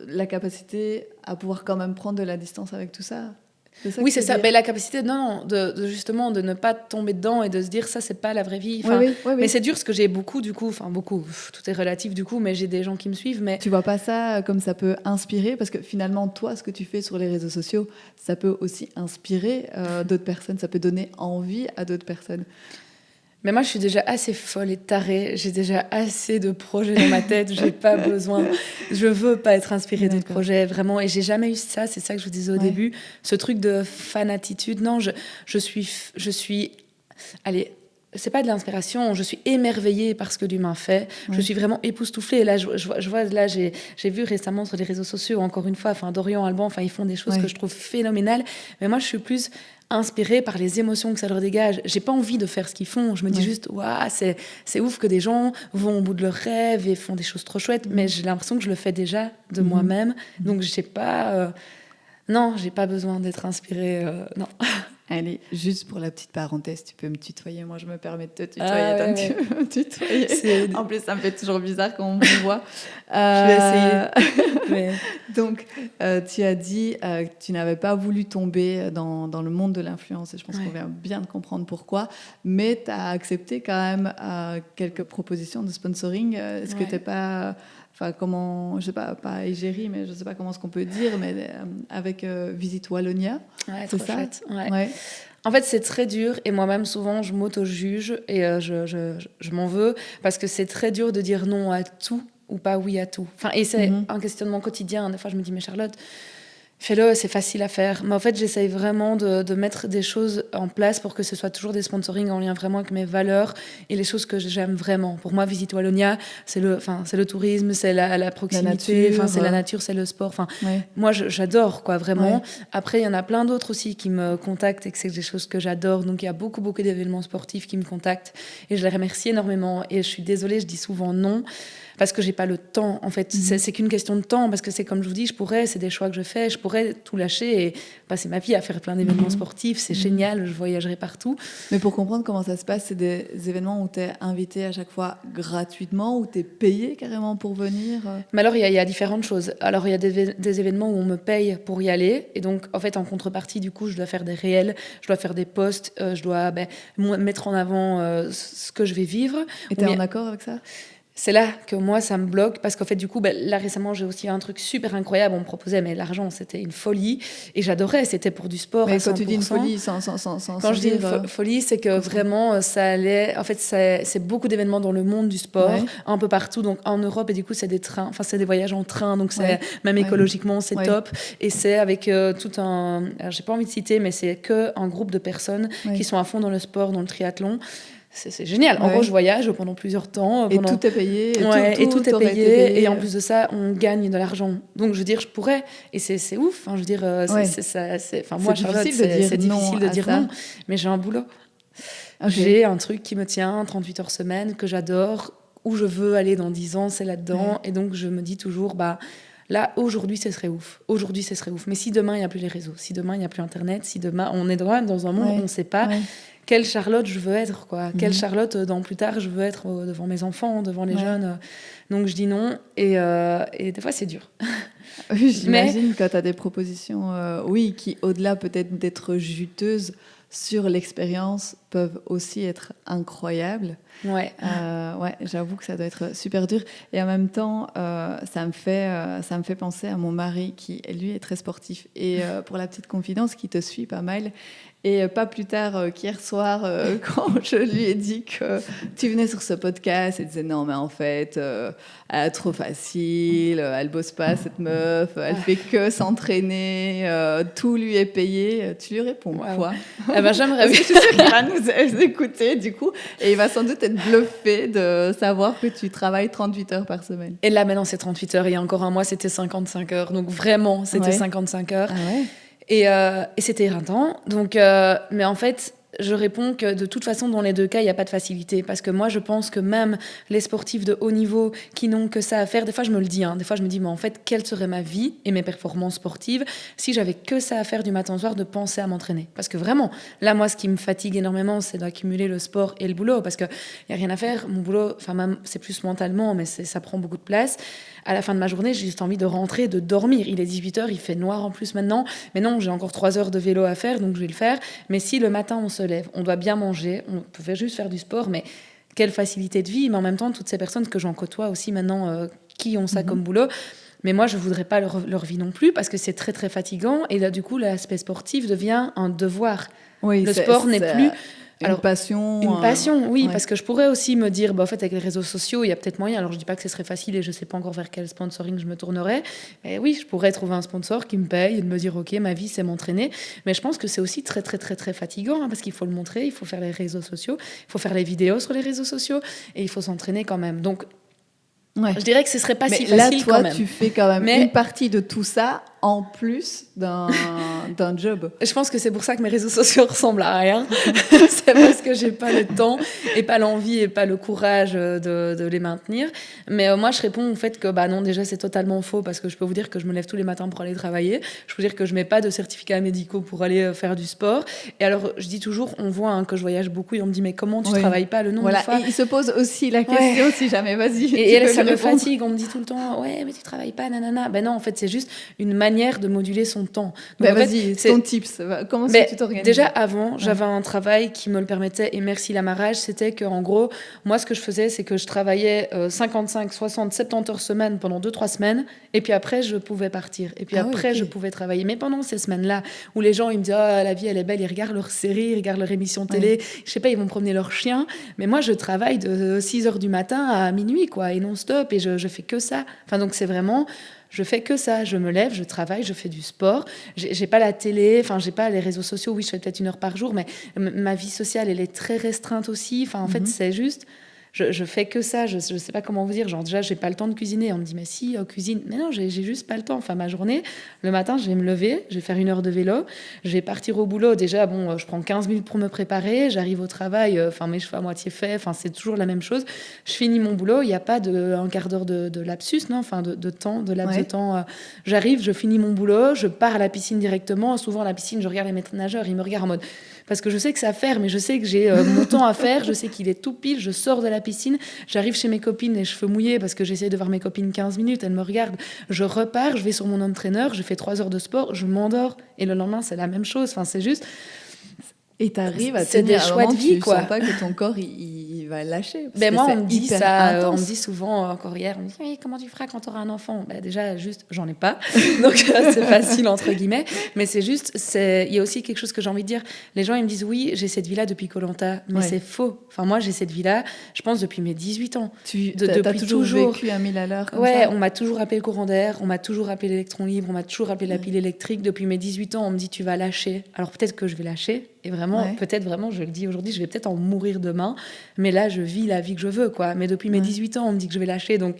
la capacité à pouvoir quand même prendre de la distance avec tout ça. Oui, c'est ça. Mais la capacité, de justement de ne pas tomber dedans et de se dire ça, c'est pas la vraie vie. Oui. Mais c'est dur parce que j'ai beaucoup, tout est relatif du coup, mais j'ai des gens qui me suivent. Mais tu vois pas ça comme ça peut inspirer, parce que finalement, toi, ce que tu fais sur les réseaux sociaux, ça peut aussi inspirer d'autres personnes, ça peut donner envie à d'autres personnes. Mais moi, je suis déjà assez folle et tarée. J'ai déjà assez de projets dans ma tête. J'ai pas besoin. Je veux pas être inspirée d'autres projets, vraiment. Et j'ai jamais eu ça. C'est ça que je vous disais au début. Ce truc de fanatitude. Non, je suis. Allez. C'est pas de l'inspiration, je suis émerveillée par ce que l'humain fait. Je suis vraiment époustouflée. Et là, je vois, là, j'ai vu récemment sur les réseaux sociaux, encore une fois, Dorian, Alban, ils font des choses que je trouve phénoménales. Mais moi, je suis plus inspirée par les émotions que ça leur dégage. J'ai pas envie de faire ce qu'ils font. Je me dis juste, waouh, c'est ouf que des gens vont au bout de leurs rêves et font des choses trop chouettes. Mais j'ai l'impression que je le fais déjà de moi-même. Donc, j'ai pas besoin d'être inspirée. Non. Allez, juste pour la petite parenthèse, tu peux me tutoyer. Moi, je me permets de te tutoyer. Tu peux me tutoyer. En plus, ça me fait toujours bizarre quand on me voit. Je vais essayer. Donc, tu as dit que tu n'avais pas voulu tomber dans le monde de l'influence. Et je pense qu'on vient bien de comprendre pourquoi. Mais tu as accepté quand même quelques propositions de sponsoring. Est-ce que tu n'es pas... comment, je sais pas égérie, mais je sais pas comment ce qu'on peut dire, mais avec Visite Wallonia, c'est ça. Chouette. En fait, c'est très dur, et moi-même souvent je m'auto-juge et je m'en veux parce que c'est très dur de dire non à tout ou pas oui à tout. Et c'est un questionnement quotidien. Des fois, je me dis, mais Charlotte, fais-le, c'est facile à faire. Mais en fait, j'essaye vraiment de mettre des choses en place pour que ce soit toujours des sponsorings en lien vraiment avec mes valeurs et les choses que j'aime vraiment. Pour moi, Visite Wallonia, c'est le tourisme, c'est la proximité, c'est la nature, c'est le sport. Moi, j'adore, vraiment. Ouais. Après, il y en a plein d'autres aussi qui me contactent et que c'est des choses que j'adore. Donc, il y a beaucoup d'événements sportifs qui me contactent et je les remercie énormément. Et je suis désolée, je dis souvent non. Parce que j'ai pas le temps, en fait. C'est qu'une question de temps, parce que c'est comme je vous dis, c'est des choix que je fais, je pourrais tout lâcher et passer ma vie à faire plein d'événements sportifs, c'est génial, je voyagerai partout. Mais pour comprendre comment ça se passe, c'est des événements où tu es invité à chaque fois gratuitement, où tu es payé carrément pour venir? Mais alors, il y a différentes choses. Alors, il y a des événements où on me paye pour y aller, et donc, en fait, en contrepartie, du coup, je dois faire des réels, je dois faire des posts, je dois mettre en avant ce que je vais vivre. Et tu es en accord avec ça? c'est là que moi, ça me bloque parce qu'en fait, du coup, là récemment, j'ai aussi un truc super incroyable. On me proposait, mais l'argent, c'était une folie. Et j'adorais, c'était pour du sport. Mais à quand 100%. tu dis une folie, sans Quand je dis une folie, c'est que vraiment, ça allait. En fait, c'est beaucoup d'événements dans le monde du sport, un peu partout. Donc en Europe, et du coup, c'est des trains, enfin, c'est des voyages en train. Donc même écologiquement, c'est top. Et c'est avec tout un. Alors, j'ai pas envie de citer, mais c'est qu'un groupe de personnes qui sont à fond dans le sport, dans le triathlon. C'est génial. En gros, je voyage pendant plusieurs temps. Et tout est payé. Et tout est payé. Et en plus de ça, on gagne de l'argent. Donc, je veux dire, je pourrais. Et c'est ouf. Enfin, je veux dire, moi, Charlotte, c'est difficile de dire non. Mais j'ai un boulot. J'ai un truc qui me tient 38 heures semaine, que j'adore, où je veux aller dans 10 ans, c'est là-dedans. Et donc, je me dis toujours, là, aujourd'hui, ce serait ouf. Aujourd'hui, ce serait ouf. Mais si demain, il n'y a plus les réseaux, si demain, il n'y a plus Internet, si demain, on est dans un monde où on ne sait pas quelle Charlotte je veux être, quoi. Quelle Charlotte, dans plus tard, je veux être devant mes enfants, devant les jeunes. Donc, je dis non. Et des fois, c'est dur. Oui, j'imagine quand tu as des propositions, qui, au-delà peut-être d'être juteuses, sur l'expérience, peuvent aussi être incroyables. J'avoue que ça doit être super dur. Et en même temps, ça me fait penser à mon mari qui, lui, est très sportif. Et pour la petite confidence, qui te suit pas mal. Et pas plus tard qu'hier soir, quand je lui ai dit que tu venais sur ce podcast, elle disait non, mais en fait, elle a trop facile, elle bosse pas, cette meuf, elle fait que s'entraîner, tout lui est payé. Tu lui réponds quoi? J'aimerais bien. Je suis sûre qu'il va nous écouter, du coup, et il va sans doute être bluffé de savoir que tu travailles 38 heures par semaine. Et là, maintenant, c'est 38 heures. Il y a encore un mois, c'était 55 heures. Donc, vraiment, c'était 55 heures. Ah ouais. Et c'était éreintant. Donc, mais en fait, je réponds que de toute façon, dans les deux cas, il n'y a pas de facilité. Parce que moi, je pense que même les sportifs de haut niveau qui n'ont que ça à faire, des fois, je me le dis. Des fois, je me dis, mais en fait, quelle serait ma vie et mes performances sportives si j'avais que ça à faire du matin au soir, de penser à m'entraîner. Parce que vraiment, là, moi, ce qui me fatigue énormément, c'est d'accumuler le sport et le boulot. Parce qu'il n'y a rien à faire. Mon boulot, même, c'est plus mentalement, mais ça prend beaucoup de place. À la fin de ma journée, j'ai juste envie de rentrer, de dormir. Il est 18h, il fait noir en plus maintenant. Mais non, j'ai encore 3 heures de vélo à faire, donc je vais le faire. Mais si le matin, on se lève, on doit bien manger, on peut juste faire du sport, mais quelle facilité de vie. Mais en même temps, toutes ces personnes que j'en côtoie aussi maintenant, qui ont ça comme boulot, mais moi, je ne voudrais pas leur vie non plus, parce que c'est très, très fatigant. Et là, du coup, l'aspect sportif devient un devoir. Oui, le sport n'est plus... Une passion, oui, parce que je pourrais aussi me dire, en fait, avec les réseaux sociaux, il y a peut-être moyen. Alors, je dis pas que ce serait facile et je sais pas encore vers quel sponsoring je me tournerais. Mais oui, je pourrais trouver un sponsor qui me paye et de me dire, OK, ma vie, c'est m'entraîner. Mais je pense que c'est aussi très, très, très, très fatigant, parce qu'il faut le montrer, il faut faire les réseaux sociaux, il faut faire les vidéos sur les réseaux sociaux et il faut s'entraîner quand même. Donc, je dirais que ce serait pas si facile là, toi, quand même. Tu fais quand même une partie de tout ça en plus d'un job. Je pense que c'est pour ça que mes réseaux sociaux ressemblent à rien. C'est parce que j'ai pas le temps et pas l'envie et pas le courage de les maintenir. Mais moi, je réponds au fait que non, déjà, c'est totalement faux, parce que je peux vous dire que je me lève tous les matins pour aller travailler. Je peux vous dire que je mets pas de certificats médicaux pour aller faire du sport. Et alors, je dis toujours, on voit que je voyage beaucoup et on me dit, mais comment tu travailles pas le nombre de fois. Et il se pose aussi la question, si jamais, vas-y. Et ça me fatigue. On me dit tout le temps, ouais, mais tu travailles pas, nanana. Non, en fait, c'est juste une manière de moduler son temps. Donc, vas-y, c'est ton tips. Comment est-ce que tu t'organises? Déjà, avant, j'avais un travail qui me le permettait, et merci l'amarrage, c'était qu'en gros, moi, ce que je faisais, c'est que je travaillais 55, 60, 70 heures semaine pendant 2-3 semaines, et puis après, je pouvais partir. Et puis après, je pouvais travailler. Mais pendant ces semaines-là, où les gens, ils me disent, la vie, elle est belle, ils regardent leurs séries, ils regardent leur émission télé, je sais pas, ils vont promener leurs chiens, mais moi, je travaille de 6 heures du matin à minuit, quoi, et non-stop, et je fais que ça. Enfin, donc, c'est vraiment... Je fais que ça, je me lève, je travaille, je fais du sport. J'ai pas la télé, j'ai pas les réseaux sociaux. Oui, je fais peut-être 1 heure par jour, mais ma vie sociale, elle est très restreinte aussi. En fait, c'est juste... Je fais que ça, je sais pas comment vous dire. Déjà, j'ai pas le temps de cuisiner. On me dit, mais si, cuisine. Mais non, j'ai juste pas le temps. Ma journée, le matin, je vais me lever, je vais faire 1 heure de vélo, je vais partir au boulot. Déjà, je prends 15 minutes pour me préparer, j'arrive au travail, mes cheveux à moitié faits, c'est toujours la même chose. Je finis mon boulot, il n'y a pas un quart d'heure de lapsus, non, de temps, de laps de temps. J'arrive, je finis mon boulot, je pars à la piscine directement. Souvent, à la piscine, je regarde les maîtres nageurs, ils me regardent en mode... Parce que je sais que c'est à faire, mais je sais que j'ai mon temps à faire, je sais qu'il est tout pile, je sors de la piscine, j'arrive chez mes copines, les cheveux mouillés, parce que j'essaie de voir mes copines 15 minutes, elles me regardent, je repars, je vais sur mon entraîneur, je fais 3 heures de sport, je m'endors, et le lendemain, c'est la même chose. C'est juste... Et t'arrives à c'est tenir des choix de vie, tu quoi. sens pas que ton corps, il vas lâcher. Parce Ben que moi, c'est on me dit hyper ça, on intense. me dit souvent, encore hier, on me dit oui, comment tu feras quand tu auras un enfant? Ben déjà, juste, j'en ai pas, donc c'est facile entre guillemets. Mais c'est juste, il y a aussi quelque chose que j'ai envie de dire. Les gens, ils me disent oui, j'ai cette vie-là depuis Koh-Lanta, mais Ouais. c'est faux. Enfin, moi, j'ai cette vie-là, je pense depuis mes 18 ans. T'as Depuis toujours vécu à 1000 à l'heure comme Ouais, ça? on m'a toujours appelé le courant d'air, on m'a toujours appelé l'électron libre, on m'a toujours appelé la pile électrique. Depuis mes 18 ans, on me dit tu vas lâcher. Alors peut-être que je vais lâcher, et vraiment, Ouais. peut-être vraiment, je le dis aujourd'hui, je vais peut-être en mourir demain, mais là, je vis la vie que je veux, quoi. Mais depuis mes Ouais. 18 ans, on me dit que je vais lâcher, donc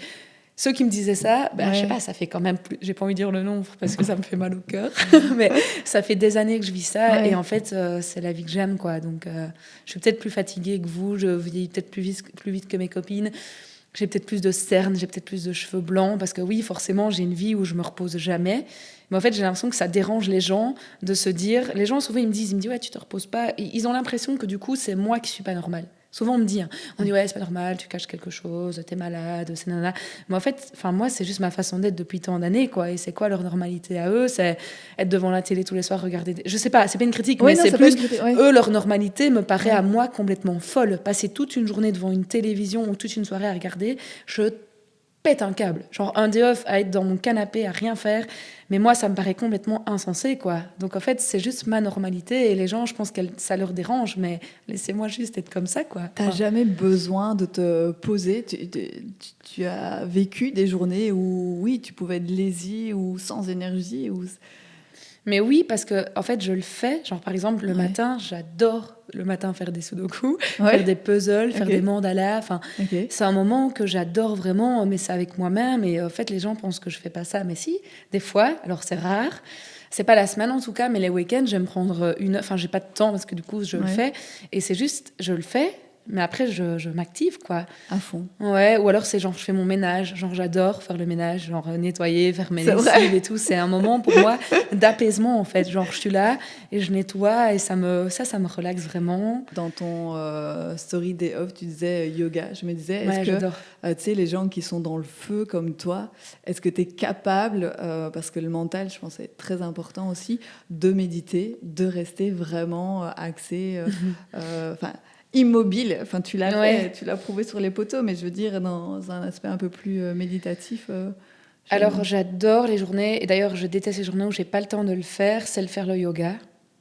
ceux qui me disaient ça, bah, Ouais. je sais pas, ça fait quand même plus... J'ai pas envie de dire le nombre parce que ça me fait mal au cœur, mais ça fait des années que je vis ça, Ouais. et en fait, c'est la vie que j'aime, quoi. Donc, je suis peut-être plus fatiguée que vous, je vieillis peut-être plus vite que mes copines. J'ai peut-être plus de cernes, j'ai peut-être plus de cheveux blancs, parce que oui, forcément, j'ai une vie où je me repose jamais. Mais en fait, j'ai l'impression que ça dérange les gens de se dire... Les gens, souvent, ils me disent ouais, tu te reposes pas. Et ils ont l'impression que du coup, c'est moi qui suis pas normale. Souvent, on me dit, on dit ouais, c'est pas normal, tu caches quelque chose, t'es malade, c'est nanana. Mais en fait, moi, c'est juste ma façon d'être depuis tant d'années, quoi. Et c'est quoi leur normalité à eux? C'est être devant la télé tous les soirs, regarder... Je sais pas, c'est pas une critique, Ouais, mais non, c'est pas plus... une critique, ouais. Eux, leur normalité me paraît Ouais. à moi complètement folle. Passer toute une journée devant une télévision ou toute une soirée à regarder, je pète un câble. Genre un day off à être dans mon canapé, à rien faire. Mais moi, ça me paraît complètement insensé, quoi. Donc en fait, c'est juste ma normalité. Et les gens, je pense que ça leur dérange. Mais laissez-moi juste être comme ça, quoi. T'as jamais besoin de te poser. Tu as vécu des journées où, oui, tu pouvais être lazy ou sans énergie. Mais oui, parce que en fait, je le fais. Genre, par exemple, le Ouais. matin, j'adore le matin faire des sudoku, Ouais. faire des puzzles, faire Ok. des mandalas. Enfin, Ok. c'est un moment que j'adore vraiment, mais c'est avec moi-même. Et en fait, les gens pensent que je fais pas ça. Mais si, des fois. Alors, c'est rare. C'est pas la semaine en tout cas, mais les week-ends, j'aime prendre une heure. Enfin, j'ai pas de temps parce que du coup, je le Ouais. fais. Et c'est juste, je le fais. Mais après, je m'active, quoi. À fond. Ouais, ou alors c'est genre, je fais mon ménage. Genre, j'adore faire le ménage, genre nettoyer, faire mes C'est vrai. lessives et tout. C'est un moment pour moi d'apaisement, en fait. Genre, je suis là et je nettoie et ça me relaxe vraiment. Dans ton story day off, tu disais yoga. Je me disais, Ouais, est-ce que j'adore. tu sais, les gens qui sont dans le feu comme toi, est-ce que tu es capable, parce que le mental, je pense, c'est très important aussi, de méditer, de rester vraiment axé, enfin, immobile. Enfin, tu l'as Ouais. fait, tu l'as prouvé sur les poteaux, mais je veux dire, dans un aspect un peu plus méditatif. Alors, j'adore les journées. Et d'ailleurs, je déteste les journées où j'ai pas le temps de le faire. C'est le faire le yoga.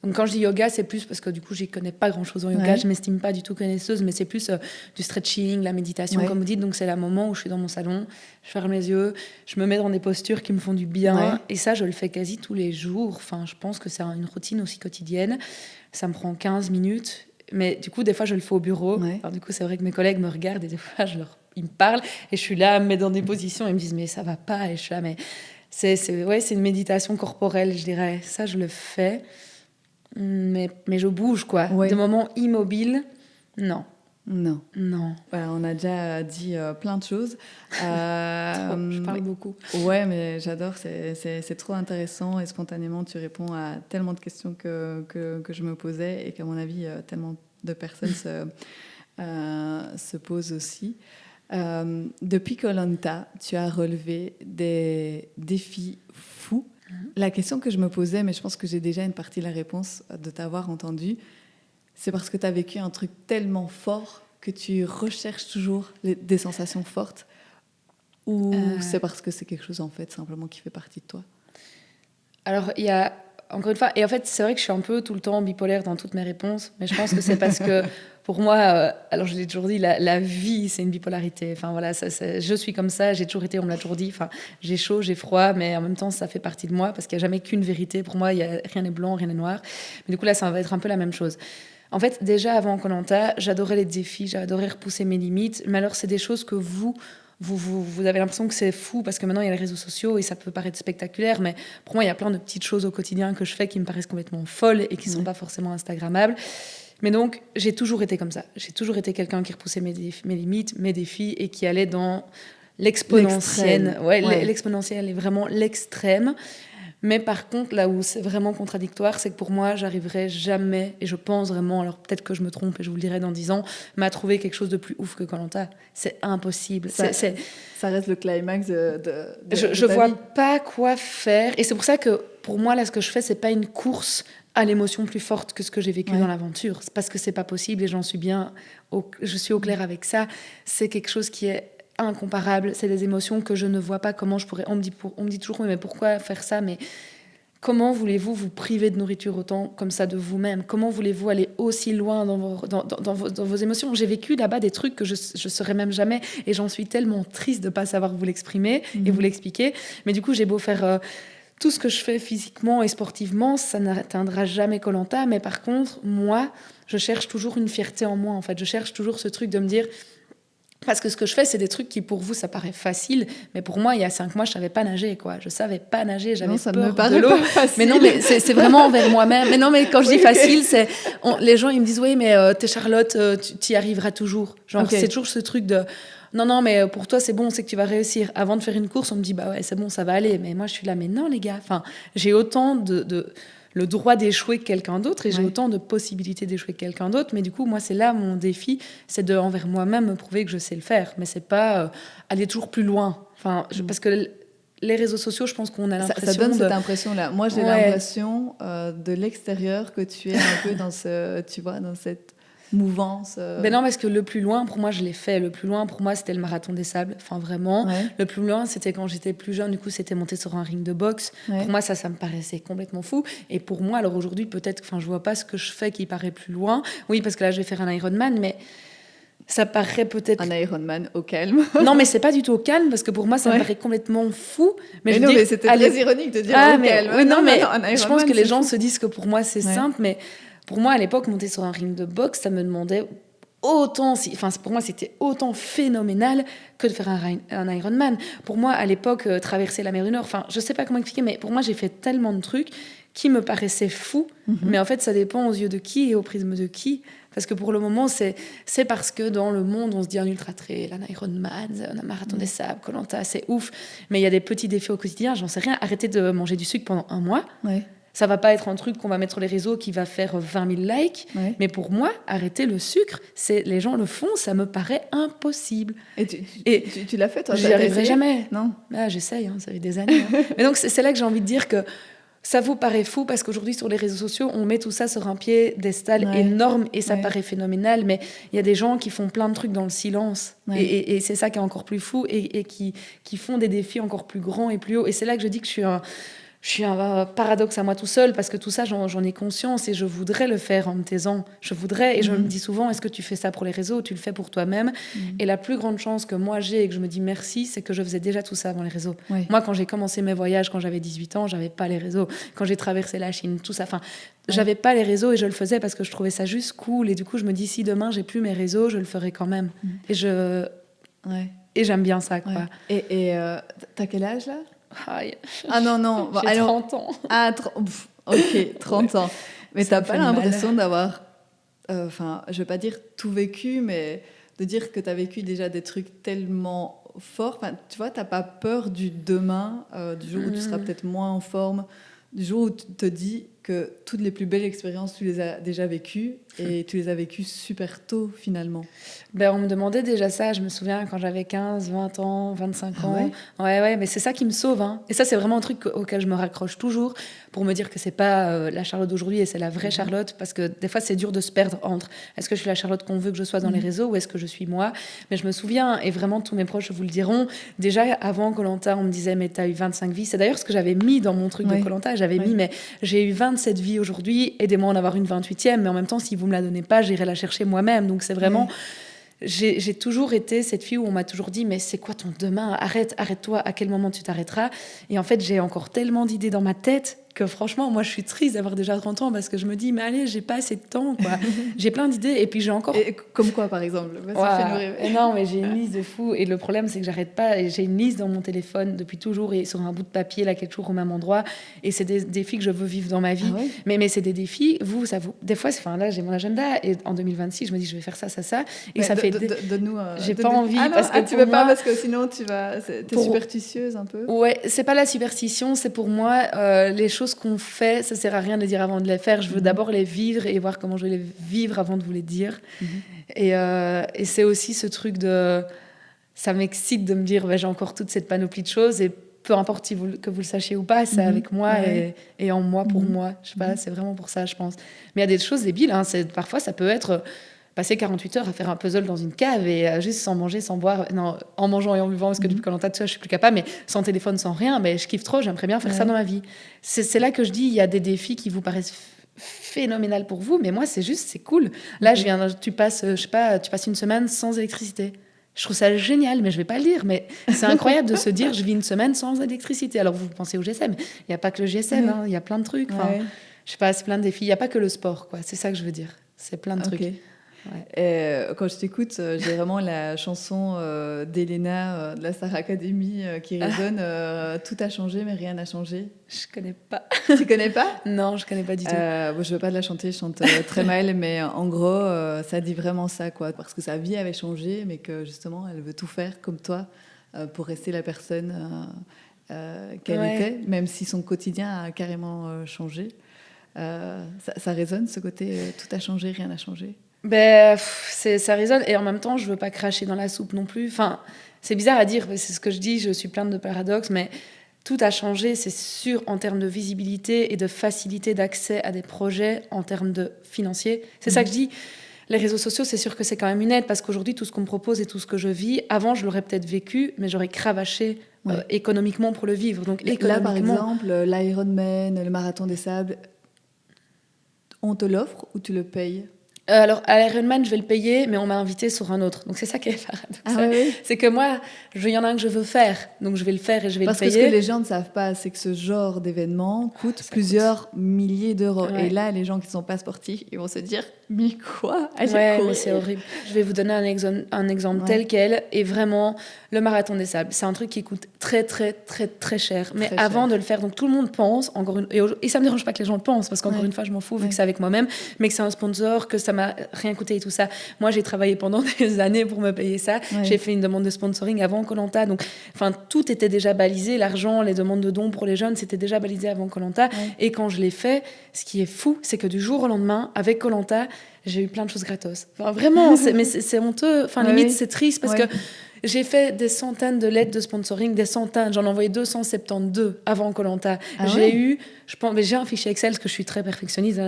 Donc, quand je dis yoga, c'est plus parce que du coup, j'y connais pas grand-chose en yoga. Ouais. Je m'estime pas du tout connaisseuse, mais c'est plus du stretching, la méditation, Ouais. comme vous dites. Donc, c'est le moment où je suis dans mon salon, je ferme les yeux, je me mets dans des postures qui me font du bien. Ouais. Et ça, je le fais quasi tous les jours. Enfin, je pense que c'est une routine aussi quotidienne. Ça me prend 15 minutes. Mais du coup, des fois, je le fais au bureau. Ouais. Alors, du coup, c'est vrai que mes collègues me regardent et des fois, ils me parlent et je suis là, me mets dans des positions et ils me disent mais ça va pas. Et je suis là, mais c'est une méditation corporelle, je dirais. Ça, je le fais. Mais je bouge, quoi. Ouais. De moments immobiles, non. Non. Non. Voilà, on a déjà dit plein de choses. Je parle beaucoup. Ouais, mais j'adore, c'est trop intéressant et spontanément, tu réponds à tellement de questions que je me posais et qu'à mon avis, tellement de personnes se posent aussi. Depuis Koh-Lanta, tu as relevé des défis fous. La question que je me posais, mais je pense que j'ai déjà une partie de la réponse de t'avoir entendu, c'est parce que tu as vécu un truc tellement fort que tu recherches toujours des sensations fortes ou c'est parce que c'est quelque chose en fait simplement qui fait partie de toi? Alors, il y a, encore une fois, et en fait, c'est vrai que je suis un peu tout le temps bipolaire dans toutes mes réponses, mais je pense que c'est parce que, pour moi, alors je l'ai toujours dit, la vie, c'est une bipolarité. Enfin, voilà, je suis comme ça, j'ai toujours été, on me l'a toujours dit, enfin, j'ai chaud, j'ai froid, mais en même temps, ça fait partie de moi, parce qu'il n'y a jamais qu'une vérité. Pour moi, rien n'est blanc, rien n'est noir. Mais du coup, là, ça va être un peu la même chose. En fait, déjà, avant Koh-Lanta, j'adorais les défis, j'adorais repousser mes limites, mais alors, c'est des choses que vous avez l'impression que c'est fou parce que maintenant il y a les réseaux sociaux et ça peut paraître spectaculaire, mais pour moi il y a plein de petites choses au quotidien que je fais qui me paraissent complètement folles et qui ne sont pas forcément instagrammables. Mais donc j'ai toujours été comme ça, j'ai toujours été quelqu'un qui repoussait mes limites, mes défis et qui allait dans l'exponentiel. L'exponentiel est vraiment l'extrême. Mais par contre, là où c'est vraiment contradictoire, c'est que pour moi, j'arriverai jamais, et je pense vraiment, alors peut-être que je me trompe et je vous le dirai dans 10 ans, mais à trouver quelque chose de plus ouf que Koh-Lanta. C'est impossible. Ça reste le climax de je ta vois vie. pas quoi faire. Et c'est pour ça que pour moi, là, ce que je fais, c'est pas une course à l'émotion plus forte que ce que j'ai vécu dans l'aventure. C'est parce que c'est pas possible et je suis au clair avec ça. C'est quelque chose qui est incomparable. C'est des émotions que je ne vois pas comment je pourrais... On me dit toujours, mais pourquoi faire ça? Mais comment voulez-vous vous priver de nourriture autant comme ça de vous-même? Comment voulez-vous aller aussi loin dans vos émotions? J'ai vécu là-bas des trucs que je ne saurais même jamais et j'en suis tellement triste de ne pas savoir vous l'exprimer et vous l'expliquer. Mais du coup, j'ai beau faire tout ce que je fais physiquement et sportivement, ça n'atteindra jamais Koh Lanta. Mais par contre, moi, je cherche toujours une fierté en moi. En fait, je cherche toujours ce truc de me dire... Parce que ce que je fais, c'est des trucs qui, pour vous, ça paraît facile. Mais pour moi, il y a 5 mois, je ne savais pas nager, quoi. Je ne savais pas nager, j'avais peur de l'eau. Mais non, mais c'est vraiment envers moi-même. Mais non, mais quand je dis facile, les gens, ils me disent, oui, mais t'es Charlotte, tu y arriveras toujours. Genre, c'est toujours ce truc de... Non, mais pour toi, c'est bon, on sait que tu vas réussir. Avant de faire une course, on me dit, bah ouais, c'est bon, ça va aller. Mais moi, je suis là, mais non, les gars. Enfin, j'ai autant le droit d'échouer que quelqu'un d'autre et j'ai autant de possibilités d'échouer que quelqu'un d'autre. Mais du coup, moi, c'est là mon défi, c'est de, envers moi-même, me prouver que je sais le faire. Mais c'est pas aller toujours plus loin. Enfin, parce que les réseaux sociaux, je pense qu'on a l'impression... Ça donne cette impression-là. Moi, j'ai l'impression de l'extérieur que tu es un peu dans dans cette mouvance. Ben non, parce que le plus loin, pour moi, je l'ai fait. Le plus loin, pour moi, c'était le marathon des sables. Enfin, vraiment. Le plus loin, c'était quand j'étais plus jeune. Du coup, c'était monter sur un ring de boxe. Pour moi, ça me paraissait complètement fou. Et pour moi, alors aujourd'hui, peut-être, enfin, je vois pas ce que je fais qui paraît plus loin. Oui, parce que là, je vais faire un Ironman, mais ça paraît peut-être... Un Ironman au calme. Non, mais c'est pas du tout au calme, parce que pour moi, ça me paraît complètement fou. Mais non, mais c'était très ironique de dire au calme. Oui, non, mais je pense que les gens se disent que pour moi, c'est simple, mais... Pour moi, à l'époque, monter sur un ring de boxe, ça me demandait autant... pour moi, c'était autant phénoménal que de faire un Ironman. Pour moi, à l'époque, traverser la mer du Nord... Enfin, je sais pas comment expliquer, mais pour moi, j'ai fait tellement de trucs qui me paraissaient fous. Mais en fait, ça dépend aux yeux de qui et au prisme de qui. Parce que pour le moment, c'est parce que dans le monde, on se dit un ultra-trail, un Ironman, un marathon des sables, Koh Lanta, c'est ouf. Mais il y a des petits défis au quotidien, j'en sais rien. Arrêter de manger du sucre pendant 1 mois... Ça va pas être un truc qu'on va mettre sur les réseaux qui va faire 20 000 likes. Mais pour moi, arrêter le sucre, les gens le font, ça me paraît impossible. Et tu l'as fait, toi? J'y arriverai jamais. Non. J'essaye, ça fait des années. Mais donc, c'est là que j'ai envie de dire que ça vous paraît fou parce qu'aujourd'hui, sur les réseaux sociaux, on met tout ça sur un piédestal énorme et ça paraît phénoménal. Mais il y a des gens qui font plein de trucs dans le silence. Et c'est ça qui est encore plus fou et qui font des défis encore plus grands et plus hauts. Et c'est là que je dis que je suis un paradoxe à moi tout seul parce que tout ça, j'en ai conscience et je voudrais le faire en me taisant. Je voudrais, et je me dis souvent, est-ce que tu fais ça pour les réseaux ou tu le fais pour toi-même? Et la plus grande chance que moi j'ai et que je me dis merci, c'est que je faisais déjà tout ça avant les réseaux. Moi, quand j'ai commencé mes voyages, quand j'avais 18 ans, j'avais pas les réseaux. Quand j'ai traversé la Chine, tout ça, j'avais pas les réseaux et je le faisais parce que je trouvais ça juste cool. Et du coup, je me dis, si demain j'ai plus mes réseaux, je le ferai quand même. Et j'aime bien ça, quoi. Et t'as quel âge, là? Ah non. J'ai 30 ans. Ok, 30 ans. Mais t'as pas l'impression d'avoir, je vais pas dire tout vécu, mais de dire que t'as vécu déjà des trucs tellement forts. Tu vois, t'as pas peur du demain, du jour où tu seras peut-être moins en forme, du jour où tu te dis que toutes les plus belles expériences, tu les as déjà vécues et tu les as vécues super tôt, finalement. On me demandait déjà ça, je me souviens, quand j'avais 15, 20 ans, 25 ans. Ouais, mais c'est ça qui me sauve. Et ça, c'est vraiment un truc auquel je me raccroche toujours pour me dire que c'est pas la Charlotte d'aujourd'hui et c'est la vraie Charlotte, parce que des fois, c'est dur de se perdre entre est-ce que je suis la Charlotte qu'on veut que je sois dans les réseaux ou est-ce que je suis moi. Mais je me souviens, et vraiment tous mes proches vous le diront, déjà avant Koh Lanta, on me disait mais t'as eu 25 vies. C'est d'ailleurs ce que j'avais mis dans mon truc de Koh Lanta. J'avais mis mais j'ai eu 27 vies aujourd'hui, aidez-moi à en avoir une 28e, mais en même temps, si vous me la donnez pas, j'irai la chercher moi-même. Donc c'est vraiment... J'ai toujours été cette fille où on m'a toujours dit mais c'est quoi ton demain? Arrête-toi, à quel moment tu t'arrêteras? Et en fait, j'ai encore tellement d'idées dans ma tête que franchement, moi, je suis triste d'avoir déjà 30 ans parce que je me dis mais allez, j'ai pas assez de temps, quoi. J'ai plein d'idées et puis j'ai encore... Et comme quoi, par exemple? Non, mais j'ai une liste de fou et le problème, c'est que j'arrête pas. Et j'ai une liste dans mon téléphone depuis toujours et sur un bout de papier, là, qui est toujours au même endroit. Et c'est des défis que je veux vivre dans ma vie. Mais c'est des défis, des fois, là, j'ai mon agenda et en 2026, je me dis je vais faire ça. Et ça fait... Donne-nous... J'ai pas envie parce que tu veux pas parce que sinon t'es superstitieuse un peu. Ouais, c'est pas la superstition, c'est pour moi les choses qu'on fait, ça sert à rien de les dire avant de les faire. Je veux d'abord les vivre et voir comment je vais les vivre avant de vous les dire. Et c'est aussi ce truc de... Ça m'excite de me dire j'ai encore toute cette panoplie de choses et peu importe que vous le sachiez ou pas, c'est avec moi et en moi pour moi. Je sais pas, c'est vraiment pour ça, je pense. Mais il y a des choses débiles. Hein, parfois, ça peut être passer 48 heures à faire un puzzle dans une cave et juste sans manger, sans boire. Non, en mangeant et en buvant, parce que depuis Koh-Lanta, je suis plus capable, mais sans téléphone, sans rien. Mais je kiffe trop, j'aimerais bien faire ça dans ma vie. C'est là que je dis, il y a des défis qui vous paraissent phénoménal pour vous, mais moi c'est cool. Là tu passes une semaine sans électricité. Je trouve ça génial, mais je vais pas le dire, mais c'est incroyable de se dire je vis une semaine sans électricité. Alors vous pensez au GSM, il n'y a pas que le GSM, il y a plein de trucs. Je sais pas, c'est plein de défis. Il n'y a pas que le sport, quoi. C'est ça que je veux dire. C'est plein de trucs. Quand je t'écoute, j'ai vraiment la chanson d'Elena de la Star Academy qui résonne. Tout a changé, mais rien n'a changé. Je connais pas. Tu connais pas? Non, je connais pas du tout. Bon, je veux pas la chanter, je chante très mal, mais en gros, ça dit vraiment ça, quoi. Parce que sa vie avait changé, mais que justement, elle veut tout faire comme toi pour rester la personne qu'elle était, même si son quotidien a carrément changé. Ça résonne, ce côté tout a changé, rien n'a changé. Ça résonne et en même temps je veux pas cracher dans la soupe non plus. Enfin, c'est bizarre à dire, c'est ce que je dis, je suis pleine de paradoxes, mais tout a changé, c'est sûr, en termes de visibilité et de facilité d'accès à des projets en termes de financier. C'est ça que je dis. Les réseaux sociaux, c'est sûr que c'est quand même une aide parce qu'aujourd'hui, tout ce qu'on me propose et tout ce que je vis, avant, je l'aurais peut-être vécu, mais j'aurais cravaché économiquement pour le vivre. Donc, là, par exemple, l'Ironman, le Marathon des Sables, on te l'offre ou tu le payes? Alors, à l'Ironman, je vais le payer, mais on m'a invité sur un autre. Donc, c'est ça qui est paradoxal. C'est que moi, il y en a un que je veux faire. Donc, je vais le faire et je vais le payer. Parce que ce que les gens ne savent pas, c'est que ce genre d'événement coûte plusieurs milliers d'euros. Et là, les gens qui ne sont pas sportifs, ils vont se dire, mais quoi? Mais c'est horrible. Je vais vous donner un exemple tel quel. Et vraiment, le Marathon des Sables, c'est un truc qui coûte très, très, très, très cher. Mais avant de le faire, donc tout le monde pense, et ça ne me dérange pas que les gens le pensent, parce qu'encore une fois, je m'en fous, vu que c'est avec moi-même, mais que c'est un sponsor, que ça m'a rien coûté et tout ça. Moi, j'ai travaillé pendant des années pour me payer ça. J'ai fait une demande de sponsoring avant Koh-Lanta. Donc, tout était déjà balisé. L'argent, les demandes de dons pour les jeunes, c'était déjà balisé avant Koh-Lanta. Et quand je l'ai fait, ce qui est fou, c'est que du jour au lendemain, avec Koh-Lanta, j'ai eu plein de choses gratos. Enfin, vraiment, c'est honteux. Enfin, limite, c'est triste parce que j'ai fait des centaines de lettres de sponsoring, des centaines. J'en ai envoyé 272 avant Koh-Lanta. J'ai un fichier Excel parce que je suis très perfectionniste.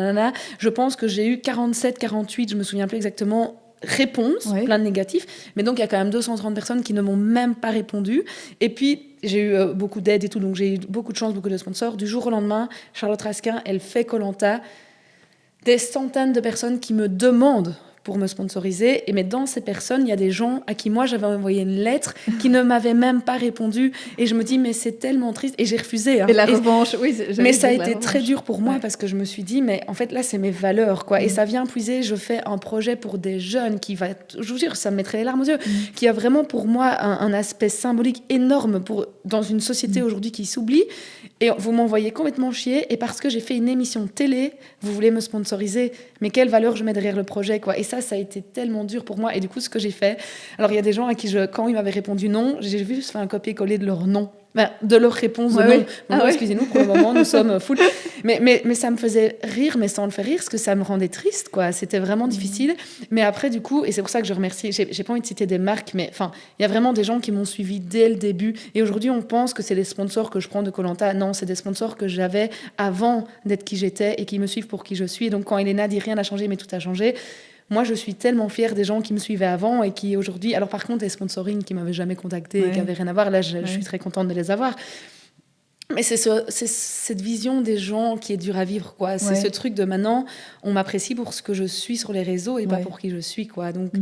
Je pense que j'ai eu 47, 48, je me souviens plus exactement, réponses, plein de négatifs. Mais donc, il y a quand même 230 personnes qui ne m'ont même pas répondu. Et puis, j'ai eu beaucoup d'aide et tout. Donc, j'ai eu beaucoup de chance, beaucoup de sponsors. Du jour au lendemain, Charlotte Raskin, elle fait Koh-Lanta. Des centaines de personnes qui me demandent pour me sponsoriser. Mais dans ces personnes, il y a des gens à qui moi, j'avais envoyé une lettre qui ne m'avaient même pas répondu. Et je me dis, mais c'est tellement triste. Et j'ai refusé. Hein. Et la revanche, mais ça a été très dur pour moi parce que je me suis dit, mais en fait, là, c'est mes valeurs, quoi. Et ça vient puiser. Je fais un projet pour des jeunes qui va, je vous jure, ça me mettrait les larmes aux yeux, qui a vraiment pour moi un aspect symbolique énorme dans une société aujourd'hui qui s'oublie. Et vous m'envoyez complètement chier. Et parce que j'ai fait une émission télé, vous voulez me sponsoriser. Mais quelle valeur je mets derrière le projet, quoi. Et ça a été tellement dur pour moi. Et du coup, ce que j'ai fait... Alors, il y a des gens à qui, quand ils m'avaient répondu non, j'ai juste fait un copier-coller de leur nom. De leur réponse de non. Bon, excusez-nous, pour le moment, nous sommes full. Mais ça me faisait rire, mais sans le faire rire, parce que ça me rendait triste, quoi. C'était vraiment difficile. Mais après, du coup, et c'est pour ça que je remercie... J'ai pas envie de citer des marques, mais enfin, il y a vraiment des gens qui m'ont suivi dès le début. Et aujourd'hui, on pense que c'est les sponsors que je prends de Koh-Lanta. Non, c'est des sponsors que j'avais avant d'être qui j'étais et qui me suivent pour qui je suis. Et donc, quand Elena dit rien n'a changé, mais tout a changé... Moi, je suis tellement fière des gens qui me suivaient avant et qui aujourd'hui... Alors par contre, les sponsorings qui ne m'avaient jamais contactée et qui n'avaient rien à voir, là, je suis très contente de les avoir. Mais c'est cette vision des gens qui est dure à vivre, quoi. C'est ce truc de maintenant, on m'apprécie pour ce que je suis sur les réseaux et pas pour qui je suis, quoi. Donc...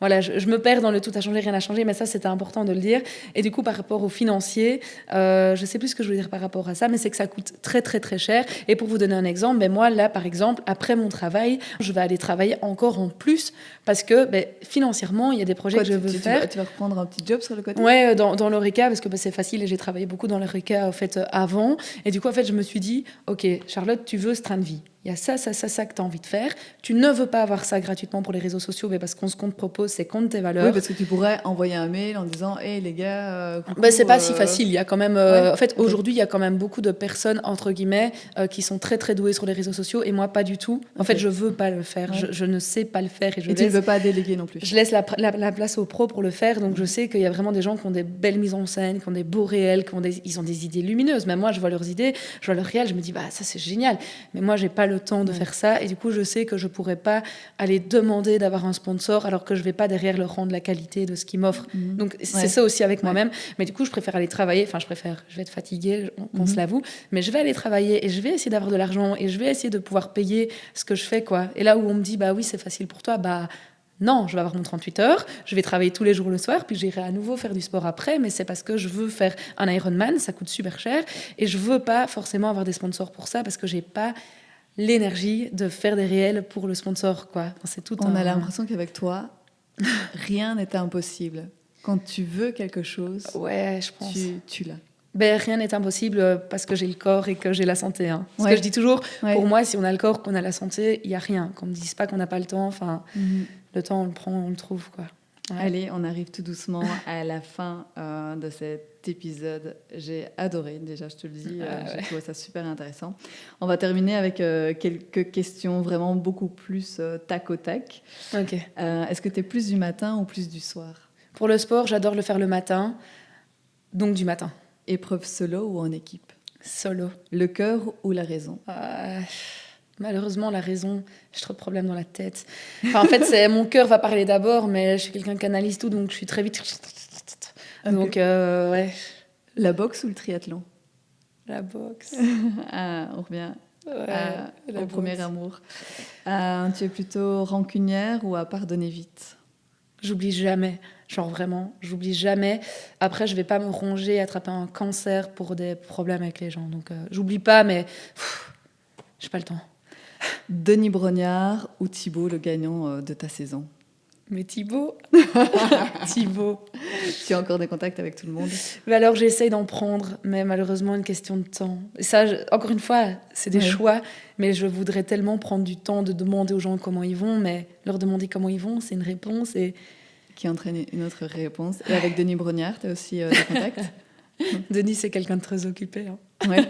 Voilà, je me perds dans le tout a changé, rien n'a changé, mais ça, c'était important de le dire. Et du coup, par rapport au financier, je sais plus ce que je voulais dire par rapport à ça, mais c'est que ça coûte très, très, très cher. Et pour vous donner un exemple, moi, là, par exemple, après mon travail, je vais aller travailler encore en plus parce que financièrement, il y a des projets que je veux faire. Tu vas reprendre un petit job sur le côté? Ouais, dans l'Oreca, parce que c'est facile et j'ai travaillé beaucoup dans l'Oreca, en fait, avant. Et du coup, en fait, je me suis dit, OK, Charlotte, tu veux ce train de vie. il y a ça que tu as envie de faire. Tu ne veux pas avoir ça gratuitement pour les réseaux sociaux, mais parce qu'on ce qu'on te propose, c'est contre tes valeurs. Oui, parce que tu pourrais envoyer un mail en disant « Hey les gars, coucou, c'est pas si facile. Il y a quand même, en fait, aujourd'hui, il y a quand même beaucoup de personnes, entre guillemets, qui sont très, très douées sur les réseaux sociaux, et moi, pas du tout. En fait, je veux pas le faire. Je ne sais pas le faire. Et tu ne veux pas déléguer non plus. Je laisse la place aux pros pour le faire. Donc, je sais qu'il y a vraiment des gens qui ont des belles mises en scène, qui ont des beaux réels, ils ont des idées lumineuses. Même moi, je vois leurs idées, je vois leurs réels, je me dis, ça, c'est génial. Mais moi, j'ai pas le temps de faire ça. Et du coup, je sais que je pourrais pas aller demander d'avoir un sponsor alors que je vais pas derrière leur rendre la qualité de ce qu'ils m'offrent. Donc, c'est ça aussi avec moi-même. Mais du coup, je préfère aller travailler. Enfin, je vais être fatiguée, on se l'avoue. Mais je vais aller travailler et je vais essayer d'avoir de l'argent et je vais essayer de pouvoir payer ce que je fais, quoi. Et là où on me dit, oui, c'est facile pour toi, non, je vais avoir mon 38 heures, je vais travailler tous les jours le soir, puis j'irai à nouveau faire du sport après, mais c'est parce que je veux faire un Ironman, ça coûte super cher, et je veux pas forcément avoir des sponsors pour ça, parce que j'ai pas l'énergie de faire des réels pour le sponsor, quoi. C'est tout. On a l'impression qu'avec toi, rien n'est impossible. Quand tu veux quelque chose, je pense. Tu l'as. Rien n'est impossible parce que j'ai le corps et que j'ai la santé. Hein. Parce que je dis toujours, pour moi, si on a le corps, qu'on a la santé, il n'y a rien. Qu'on ne me dise pas qu'on n'a pas le temps. Enfin, le temps, on le prend, on le trouve, quoi. Ouais. Allez, on arrive tout doucement à la fin de cet épisode. J'ai adoré, déjà, je te le dis. J'ai trouvé ça super intéressant. On va terminer avec quelques questions vraiment beaucoup plus tac au tac. Ok. Est-ce que tu es plus du matin ou plus du soir ? Pour le sport, j'adore le faire le matin, donc du matin. Épreuve solo ou en équipe ? Solo. Le cœur ou la raison ? Malheureusement, la raison, j'ai trop de problèmes dans la tête. Enfin, en fait, mon cœur va parler d'abord, mais je suis quelqu'un qui analyse tout, donc je suis très vite... Okay. Donc, ouais. La boxe ou le triathlon ? La boxe. On revient au premier amour. Tu es plutôt rancunière ou à pardonner vite ? J'oublie jamais. Genre vraiment, j'oublie jamais. Après, je vais pas me ronger et attraper un cancer pour des problèmes avec les gens. Donc, j'oublie pas, mais j'ai pas le temps. Denis Brognard ou Thibaut, le gagnant de ta saison ? Mais Thibaut. Thibaut. Tu as encore des contacts avec tout le monde ? Mais alors, j'essaye d'en prendre, mais malheureusement, une question de temps. Et ça, encore une fois, c'est des choix, mais je voudrais tellement prendre du temps de demander aux gens comment ils vont, mais leur demander comment ils vont, c'est une réponse et... Qui entraîne une autre réponse. Et avec Denis Brognard, tu as aussi des contacts ? Denis, c'est quelqu'un de très occupé. Hein. Ouais.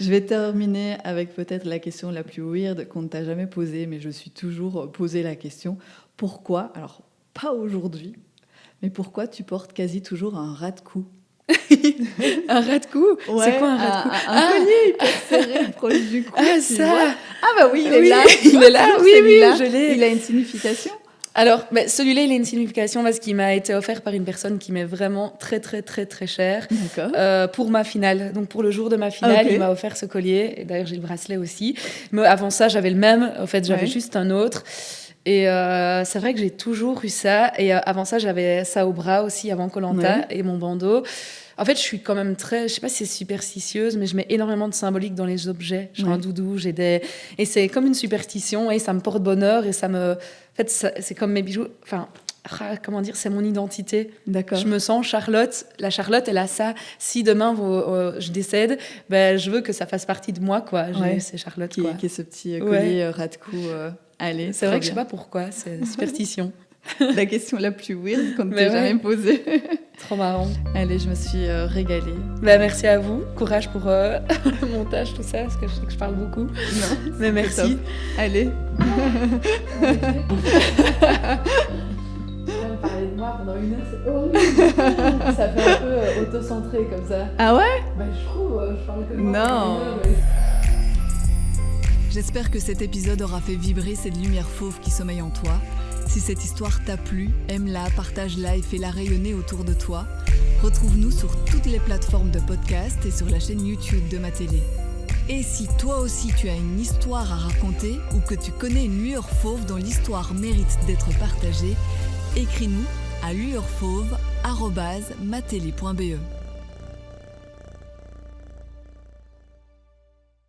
Je vais terminer avec peut-être la question la plus weird qu'on ne t'a jamais posée, mais je suis toujours posé la question. Pourquoi, alors pas aujourd'hui, mais pourquoi tu portes quasi toujours un ras de cou ? Un ras de cou ? C'est quoi un ras de cou ? Un collier hyper serré proche du cou. Ah, ça ! Oui, il est là. Il est là, oui, je l'ai. Il a une signification ? Alors, celui-là, il a une signification parce qu'il m'a été offert par une personne qui m'est vraiment très, très, très, très chère. Pour ma finale. Donc, pour le jour de ma finale, il m'a offert ce collier. Et d'ailleurs, j'ai le bracelet aussi. Mais avant ça, j'avais le même. En fait, j'avais juste un autre. Et c'est vrai que j'ai toujours eu ça. Et avant ça, j'avais ça au bras aussi, avant Koh-Lanta, et mon bandeau. En fait, je suis quand même très... Je sais pas si c'est superstitieuse, mais je mets énormément de symbolique dans les objets. J'ai un doudou, j'ai des... Et c'est comme une superstition, et ça me porte bonheur, et ça me... En fait, c'est comme mes bijoux... Enfin, comment dire, c'est mon identité. D'accord. Je me sens Charlotte. La Charlotte, elle a ça. Si demain, je décède, je veux que ça fasse partie de moi, quoi. C'est Charlotte, quoi. Qui est ce petit collier ras de cou. Allez, c'est vrai que je sais pas pourquoi, c'est superstition. La question la plus weird qu'on ne t'a jamais posée. Trop marrant. Allez, je me suis régalée. Merci à vous. Courage pour le montage, tout ça, parce que je sais que je parle beaucoup. Non, mais merci. Top. Allez. Je vais me parler de moi pendant 1 heure, c'est horrible. Ça fait un peu auto-centré comme ça. Ah ouais ? Je trouve, je parle que de moi. Non. J'espère que cet épisode aura fait vibrer cette lumière fauve qui sommeille en toi. Si cette histoire t'a plu, aime-la, partage-la et fais-la rayonner autour de toi. Retrouve-nous sur toutes les plateformes de podcast et sur la chaîne YouTube de Ma Télé. Et si toi aussi tu as une histoire à raconter ou que tu connais une lueur fauve dont l'histoire mérite d'être partagée, écris-nous à lueurfauve@matele.be.